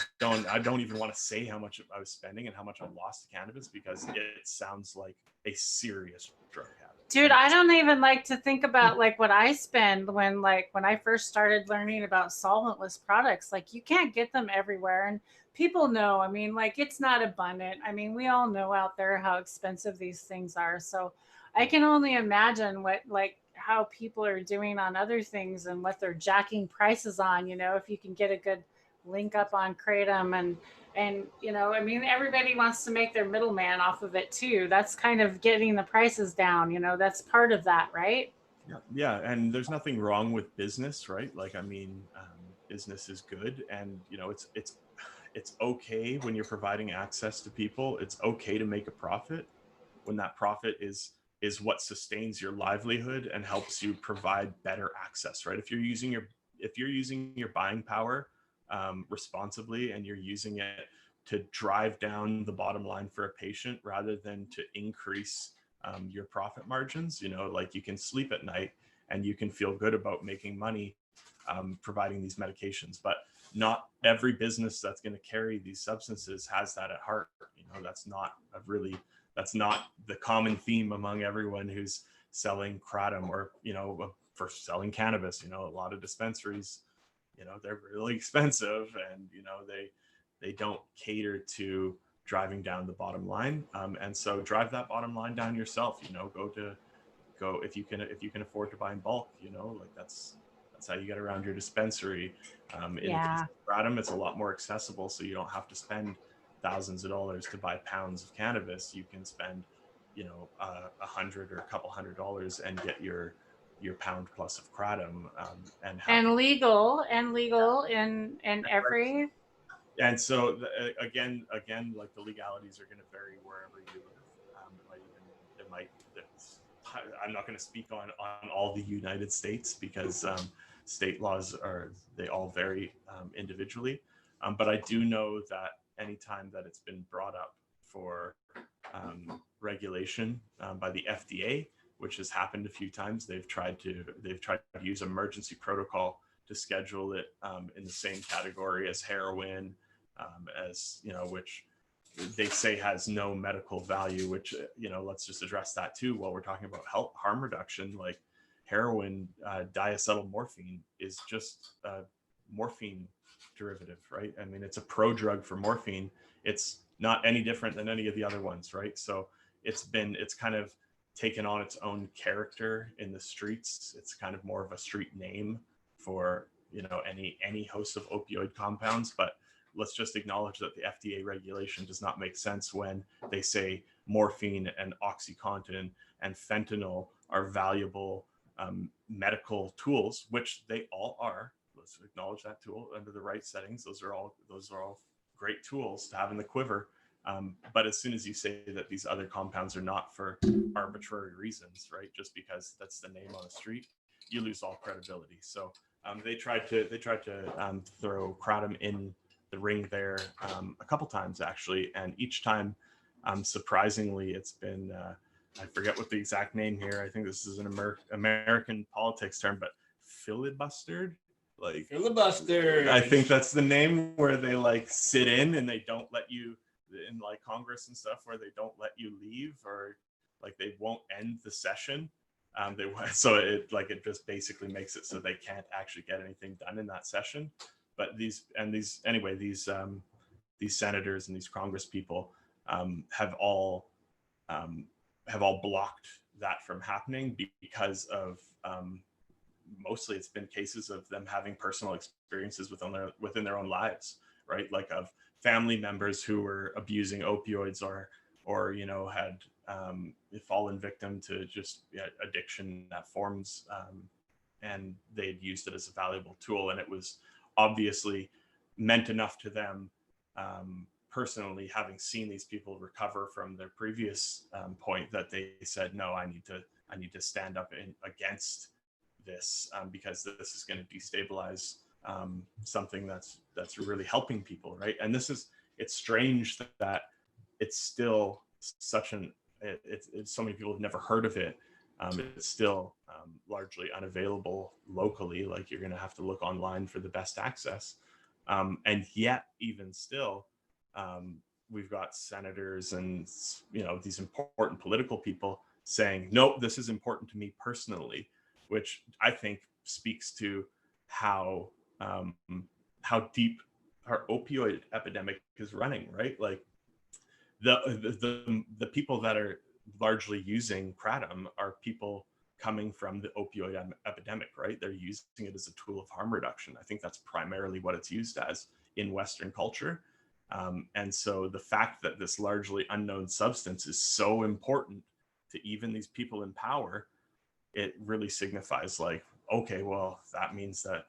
don't even want to say how much I was spending and how much I lost to cannabis, because it sounds like a serious drug habit. Dude, I don't even like to think about like what I spend when I first started learning about solventless products. Like, you can't get them everywhere, and people know. I mean, like, it's not abundant. I mean, we all know out there how expensive these things are. So I can only imagine what like how people are doing on other things and what they're jacking prices on, if you can get a good link up on Kratom, and I mean, everybody wants to make their middleman off of it too. That's kind of getting the prices down. That's part of that, right? Yeah, and there's nothing wrong with business, right? Like, I mean, business is good, and it's okay when you're providing access to people. It's okay to make a profit when that profit is what sustains your livelihood and helps you provide better access, right? If you're using your buying power responsibly, and you're using it to drive down the bottom line for a patient rather than to increase your profit margins, like, you can sleep at night and you can feel good about making money providing these medications. But not every business that's going to carry these substances has that at heart. That's not the common theme among everyone who's selling kratom, or for selling cannabis. A lot of dispensaries, they're really expensive, and they don't cater to driving down the bottom line. And so drive that bottom line down yourself. Go if you can afford to buy in bulk. Like, that's how you get around your dispensary. In the case Yeah. of kratom, it's a lot more accessible, so you don't have to spend thousands of dollars to buy pounds of cannabis. You can spend, $100 or a couple $100 and get your pound plus of kratom, and have. And legal in every. And so again, like, the legalities are going to vary wherever you live. It might. I'm not going to speak on all the United States, because state laws they all vary individually. But I do know that anytime that it's been brought up for regulation by the FDA, which has happened a few times, they've tried to use emergency protocol to schedule it in the same category as heroin, which they say has no medical value. Which, let's just address that too while we're talking about health harm reduction. Like, heroin, diacetylmorphine is just a morphine derivative, right? I mean, it's a prodrug for morphine. It's not any different than any of the other ones, right? So it's kind of taken on its own character in the streets. It's kind of more of a street name for any host of opioid compounds. But let's just acknowledge that the FDA regulation does not make sense when they say morphine and OxyContin and fentanyl are valuable medical tools, which they all are. Let's acknowledge that tool under the right settings. Those are all great tools to have in the quiver. But as soon as you say that these other compounds are not for arbitrary reasons, right, just because that's the name on the street, you lose all credibility. So they tried to throw kratom in the ring there a couple times, actually, and each time, surprisingly, it's been I forget what the exact name here. I think this is an American politics term, but filibustered. Like, Filibuster. I think that's the name, where they like sit in and they don't let you in, like Congress and stuff, where they don't let you leave, or like they won't end the session. So it just basically makes it so they can't actually get anything done in that session. But these senators and these Congress people have all blocked that from happening, because of mostly it's been cases of them having personal experiences within their own lives, right? Like, of family members who were abusing opioids, or had fallen victim to just addiction that forms, and they'd used it as a valuable tool, and it was obviously meant enough to them personally, having seen these people recover from their previous point, that they said, no, I I need to stand up against this because this is going to destabilize something that's really helping people, right? And it's strange that it's still such it's so many people have never heard of it. It's still largely unavailable locally. Like, you're going to have to look online for the best access. And yet, even still, we've got senators and, these important political people saying, nope, this is important to me personally, which I think speaks to how deep our opioid epidemic is running, right? Like, the people that are largely using kratom are people coming from the opioid epidemic, right? They're using it as a tool of harm reduction. I think that's primarily what it's used as in Western culture. And so the fact that this largely unknown substance is so important to even these people in power, it really signifies, like, okay, well, that means that,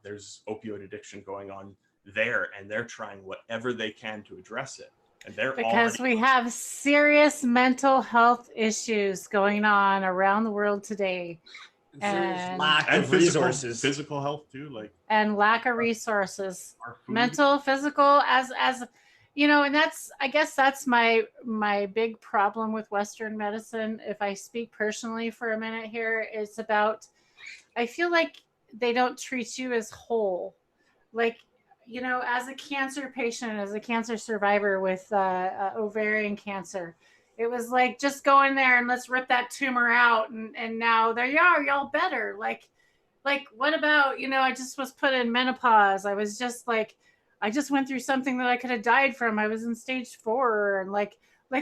there's opioid addiction going on there, and they're trying whatever they can to address it. And they're because we have serious mental health issues going on around the world today, and lack and of resources, physical health too, and lack of resources, our food. Mental, physical, as and I guess that's my big problem with Western medicine. If I speak personally for a minute here, it's about, I feel like they don't treat you as whole. Like, as a cancer patient, as a cancer survivor with ovarian cancer, it was like, just go in there and let's rip that tumor out. And now there you are, y'all better. Like, what about, I just was put in menopause. I was just like, I just went through something that I could have died from. I was in stage 4, and like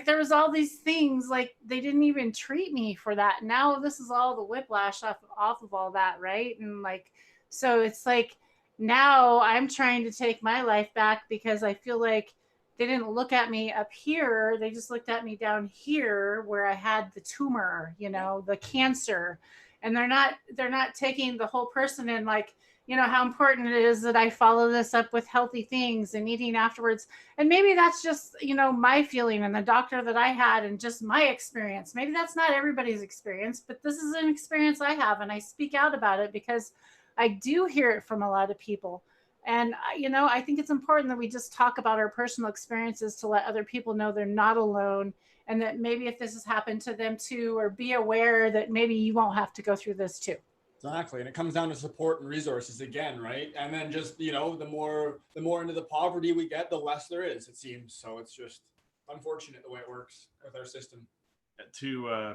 there was all these things, like, they didn't even treat me for that. Now this is all the whiplash off of all that, right? And like, so it's like, now I'm trying to take my life back because I feel like they didn't look at me up here. They just looked at me down here where I had the tumor, the cancer. And they're not taking the whole person in, like, how important it is that I follow this up with healthy things and eating afterwards. And maybe that's just, my feeling and the doctor that I had and just my experience. Maybe that's not everybody's experience, but this is an experience I have, and I speak out about it because I do hear it from a lot of people. And, I think it's important that we just talk about our personal experiences to let other people know they're not alone, and that maybe if this has happened to them too, or be aware that maybe you won't have to go through this too. Exactly. And it comes down to support and resources again, right? And then just, the more into the poverty we get, the less there is, it seems. So it's just unfortunate the way it works with our system. To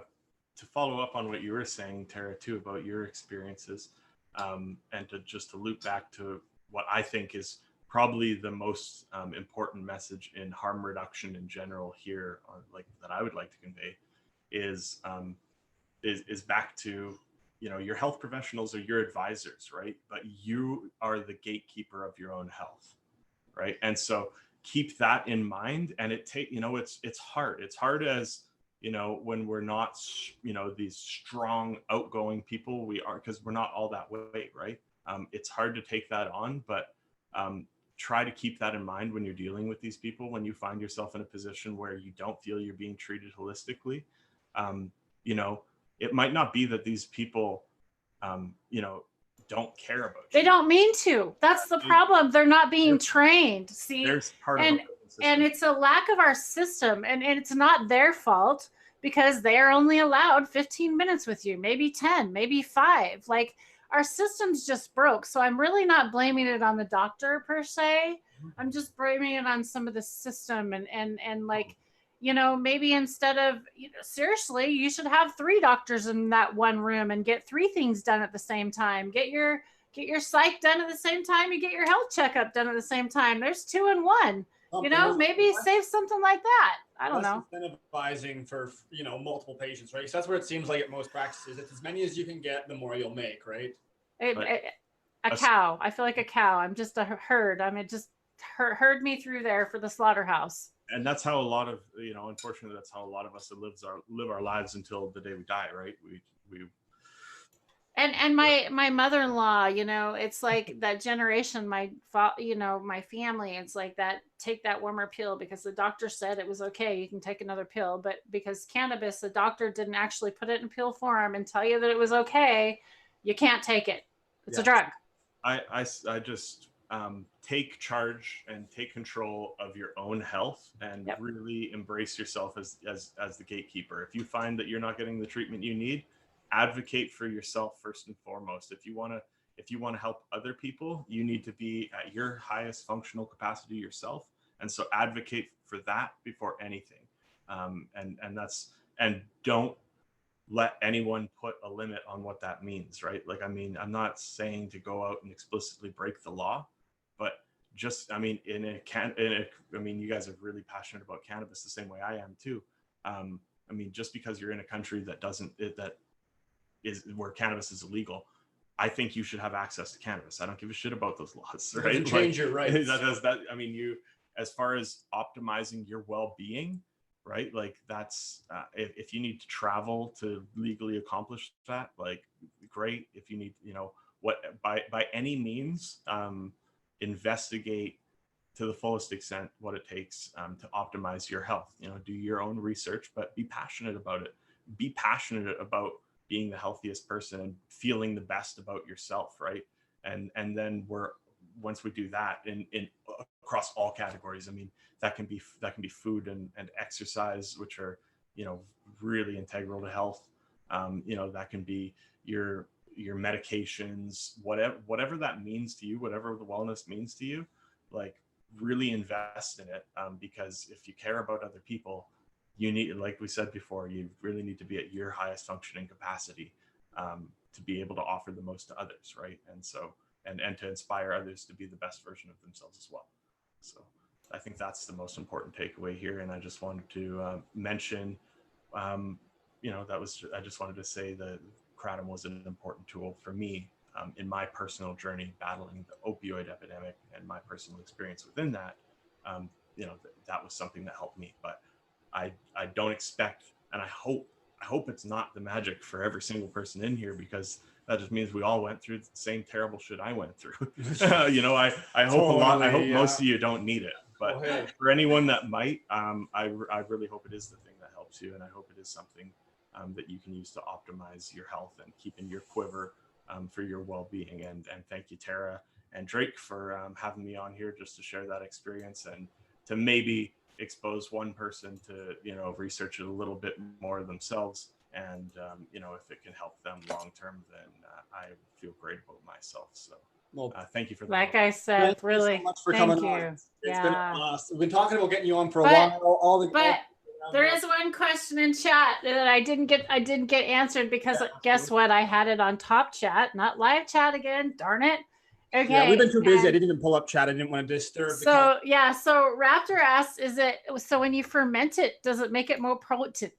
follow up on what you were saying, Tara, too, about your experiences, and to loop back to what I think is probably the most important message in harm reduction in general here, that I would like to convey, is back to, your health professionals are your advisors, right? But you are the gatekeeper of your own health, right? And so keep that in mind. And it's hard. It's hard as, when we're not, these strong, outgoing people, because we're not all that way, right? It's hard to take that on, but try to keep that in mind when you're dealing with these people, when you find yourself in a position where you don't feel you're being treated holistically. It might not be that these people, don't care about you. They don't mean to. That's the problem. They're not being trained. See, there's part and of and it's a lack of our system, and it's not their fault because they are only allowed 15 minutes with you, maybe 10, maybe 5. Like, our system's just broke. So I'm really not blaming it on the doctor per se. I'm just blaming it on some of the system, and like, maybe instead of, seriously, you should have 3 doctors in that one room and get 3 things done at the same time. Get your psych done at the same time. You get your health checkup done at the same time. There's 2 in 1. Maybe save something like that. I don't know. Incentivizing for, multiple patients, right? So that's where it seems like at most practices, it's as many as you can get, the more you'll make, right? A cow. I feel like a cow. I'm just a herd. I mean, just herd me through there for the slaughterhouse. And that's how a lot of, unfortunately, that's how a lot of us live our lives until the day we die, right? We And my mother-in-law, you know, it's like that generation, you know, my family, it's like that, take that warmer pill because the doctor said it was okay, you can take another pill. But because cannabis, the doctor didn't actually put it in pill form and tell you that it was okay, you can't take it. It's a Yeah. drug. I just take charge and take control of your own health and Yep. really embrace yourself as the gatekeeper. If you find that you're not getting the treatment you need, advocate for yourself first and foremost. If you want to help other people, you need to be at your highest functional capacity yourself, and so advocate for that before anything. And don't let anyone put a limit on what that means, right? Like, I mean, I'm not saying to go out and explicitly break the law, but just, I mean, I mean, you guys are really passionate about cannabis the same way I am too. I mean, just because you're in a country that that is where cannabis is illegal, I think you should have access to cannabis. I don't give a shit about those laws, right? Doesn't change your rights. I mean, as far as optimizing your well-being, right? Like that's if you need to travel to legally accomplish that, like great. If you need, you know, what by any means, investigate to the fullest extent what it takes to optimize your health. You know, do your own research, but be passionate about it. Be passionate about being the healthiest person and feeling the best about yourself, right? And then once we do that in across all categories, I mean, that can be food and exercise, which are, you know, really integral to health. You know, that can be your medications, whatever that means to you, whatever the wellness means to you, like really invest in it, because if you care about other people, you need, like we said before, you really need to be at your highest functioning capacity, to be able to offer the most to others, right? And so and to inspire others to be the best version of themselves as well. So I think that's the most important takeaway here. And I just wanted to mention, you know, I just wanted to say that kratom was an important tool for me in my personal journey battling the opioid epidemic, and my personal experience within that. You know, that was something that helped me. But I don't expect, and I hope it's not the magic for every single person in here, because that just means we all went through the same terrible shit I went through. You know, I hope I hope most of you don't need it, but for anyone that might, I really hope it is the thing that helps you, and I hope it is something that you can use to optimize your health and keep in your quiver for your well-being. And thank you, Tara and Drake, for having me on here just to share that experience and to maybe expose one person to, you know, research it a little bit more themselves. And, you know, if it can help them long term, then I feel great about myself. So thank you for that. Like I said, really, so much for thank coming you. on. It's been we've been talking about getting you on for a while. There is one question in chat that I didn't get answered, because guess what? I had it on top chat, not live chat again. Darn it. Okay. Yeah, we've been too busy. I didn't even pull up chat. I didn't want to disturb. So yeah, so Raptor asks, so when you ferment it, does it make it more potent?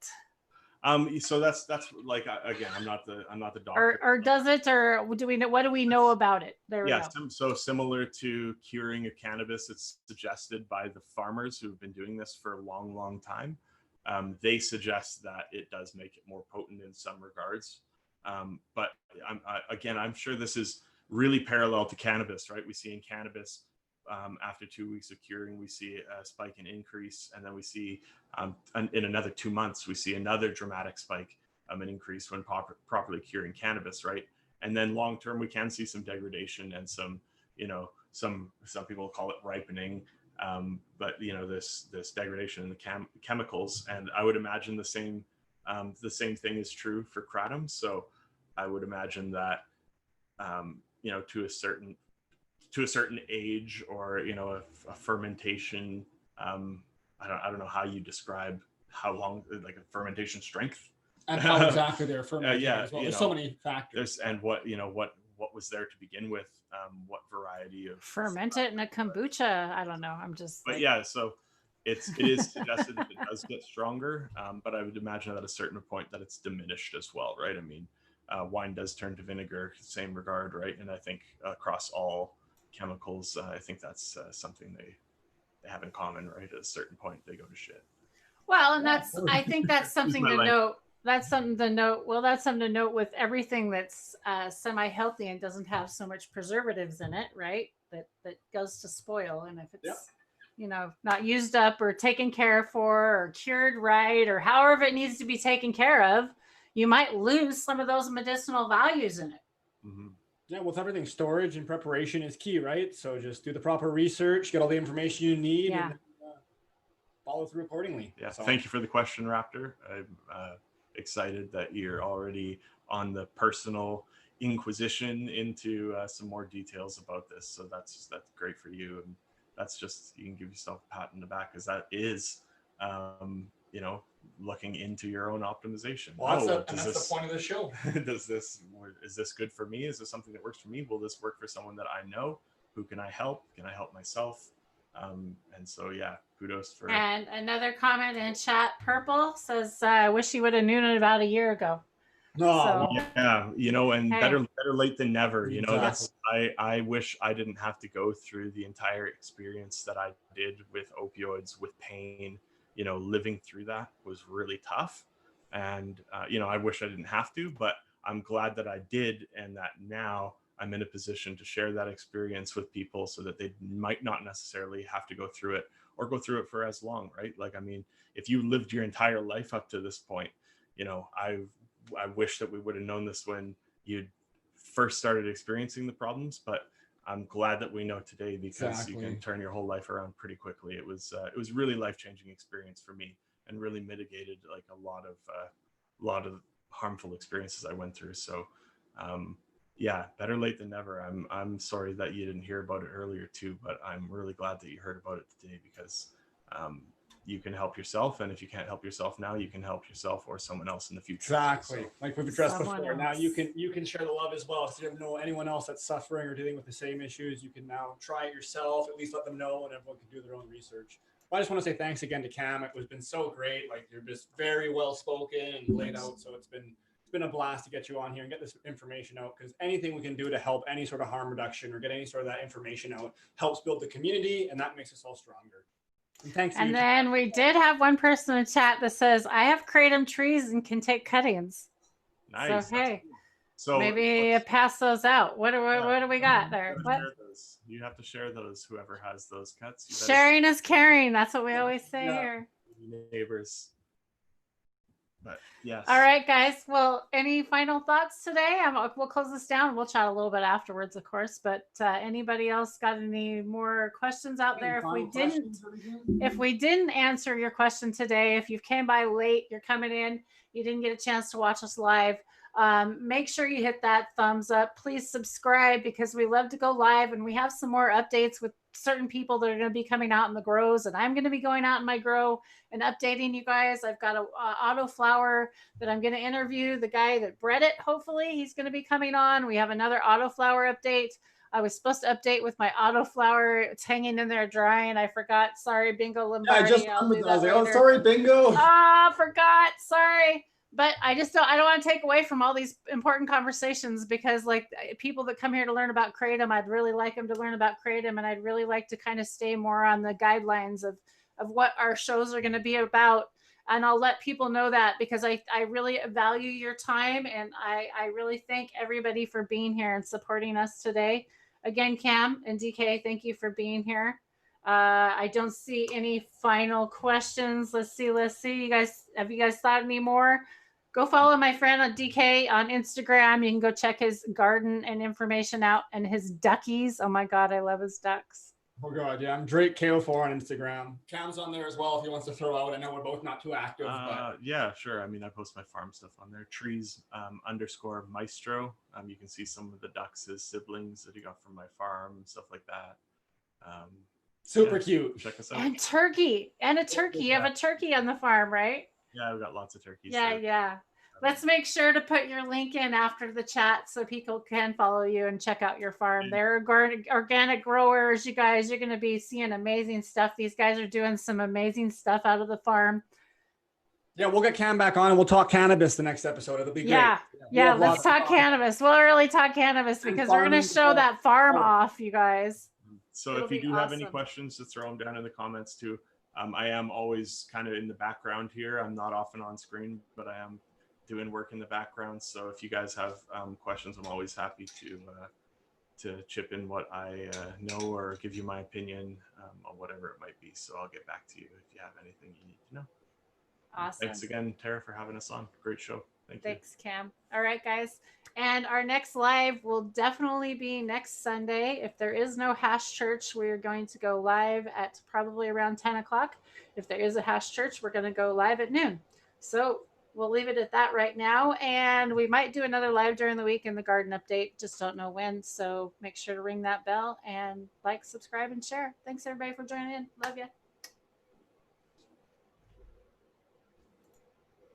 So that's like, again, I'm not the doctor. Or does it, or what do we know about it? There we go. So similar to curing a cannabis, it's suggested by the farmers who've been doing this for a long time. They suggest that it does make it more potent in some regards. But I'm sure this is really parallel to cannabis, right? We see in cannabis, after 2 weeks of curing, we see a spike in increase, and then we see in another 2 months, we see another dramatic spike, an increase when properly curing cannabis, right? And then long term, we can see some degradation and some, you know, some people call it ripening, but you know, this degradation in the chemicals. And I would imagine the same thing is true for kratom. So I would imagine that, you know, to a certain age, or, you know, a fermentation, I don't know how you describe how long, like a fermentation strength, and how exactly they're fermenting as well. There's so many factors. And what, you know, what was there to begin with, what variety of ferment it in a kombucha. I don't know. I'm just. But yeah, so it is suggested that it does get stronger, but I would imagine at a certain point that it's diminished as well, right? I mean, wine does turn to vinegar, same regard, right? And I think across all chemicals, I think that's something they have in common, right? At a certain point, they go to shit. Well, and I think that's something to note. That's something to note. Well, that's something to note with everything that's semi-healthy and doesn't have so much preservatives in it, right? That goes to spoil, and if Yep. it's not used up or taken care for or cured right or however it needs to be taken care of, you might lose some of those medicinal values in it. Mm-hmm. Yeah, with everything, storage and preparation is key, right? So just do the proper research, get all the information you need, Yeah. and follow through accordingly. Yeah, So, thank you for the question, Raptor. I'm excited that you're already on the personal inquisition into some more details about this. So that's great for you, and that's just, you can give yourself a pat in the back, because that is, you know, looking into your own optimization. well, that's Does that's this the point of the show. is this good for me? Is this something that works for me? Will this work for someone that I know? Who can I help? Can I help myself? And so, yeah, kudos for. And another comment in chat, Purple says, "I wish you would have known it about a year ago." No, So, Yeah, and hey. better late than never. Exactly. That's, I wish I didn't have to go through the entire experience that I did with opioids, with pain. Living through that was really tough, and I wish I didn't have to, but I'm glad that I did, and that now I'm in a position to share that experience with people, so that they might not necessarily have to go through it, or go through it for as long, right? Like, I mean, if you lived your entire life up to this point, I wish that we would have known this when you first started experiencing the problems, but I'm glad that we know today, because you can turn your whole life around pretty quickly. It was really life-changing experience for me, and really mitigated like a lot of harmful experiences I went through. So, yeah, better late than never. I'm sorry that you didn't hear about it earlier too, but I'm really glad that you heard about it today, because you can help yourself, and if you can't help yourself now, you can help yourself or someone else in the future. Exactly. So, like we've addressed Someone before. Now else. you can share the love as well. If you don't know anyone else that's suffering or dealing with the same issues, you can now try it yourself. At least let them know, and everyone can do their own research. But I just want to say thanks again to Cam. It was been so great. Like, you're just very well spoken and laid out. So it's been a blast to get you on here and get this information out, because anything we can do to help any sort of harm reduction or get any sort of that information out helps build the community, and that makes us all stronger. And thanks. And then we did have one person in chat that says, "I have kratom trees and can take cuttings." nice. So hey, So maybe pass those out. What do we got there? What? You have to share those. Whoever has those cuts, Sharing is caring. That's what we always say here. Neighbors. But yes. All right, guys. Well, any final thoughts today? We'll close this down. We'll chat a little bit afterwards, of course. But anybody else got any more questions out there? If we didn't answer your question today, if you came by late, you're coming in, you didn't get a chance to watch us live, make sure you hit that thumbs up. Please subscribe, because we love to go live, and we have some more updates with certain people that are going to be coming out in the grows, and I'm going to be going out in my grow and updating you guys. I've got a auto flower that I'm going to interview, the guy that bred it. Hopefully he's going to be coming on. We have another auto flower update. I was supposed to update with my auto flower. It's hanging in there drying. I forgot. Sorry, Bingo Lombardi. Yeah, I was like, oh, sorry, Bingo. Forgot. Sorry. But I don't want to take away from all these important conversations, because like people that come here to learn about kratom, I'd really like them to learn about kratom, and I'd really like to kind of stay more on the guidelines of what our shows are going to be about. And I'll let people know that, because I really value your time, and I really thank everybody for being here and supporting us today. Again, Cam and DK, thank you for being here. I don't see any final questions. Let's see. Have you guys thought any more? Go follow my friend on DK on Instagram. You can go check his garden and information out, and his duckies. Oh my God, I love his ducks. Oh God, yeah. I'm Drake KO4 on Instagram. Cam's on there as well if he wants to throw out. I know we're both not too active, but yeah, sure. I mean, I post my farm stuff on there. Trees _ Maestro. You can see some of the ducks as siblings that he got from my farm and stuff like that. Super cute. Check us out. And turkey. And a turkey. You have a turkey on the farm, right? Yeah, we've got lots of turkeys. Yeah. Let's make sure to put your link in after the chat so people can follow you and check out your farm. They're organic growers, you guys. You're going to be seeing amazing stuff. These guys are doing some amazing stuff out of the farm. Yeah, we'll get Cam back on and we'll talk cannabis the next episode. It'll be great. Yeah, let's talk cannabis. We'll really talk cannabis, because we're going to show that farm off, you guys. So if you do have any questions, just throw them down in the comments too. I am always kind of in the background here. I'm not often on screen, but I am doing work in the background. So if you guys have questions, I'm always happy to chip in what I know or give you my opinion on whatever it might be. So I'll get back to you if you have anything you need to know. Awesome. Thanks again, Tara, for having us on. Great show. Thank you. Thanks, Cam. All right, guys. And our next live will definitely be next Sunday. If there is no hash church, we're going to go live at probably around 10 o'clock. If there is a hash church, we're going to go live at noon. So we'll leave it at that right now. And we might do another live during the week in the garden update. Just don't know when. So make sure to ring that bell and like, subscribe, and share. Thanks, everybody, for joining in. Love you.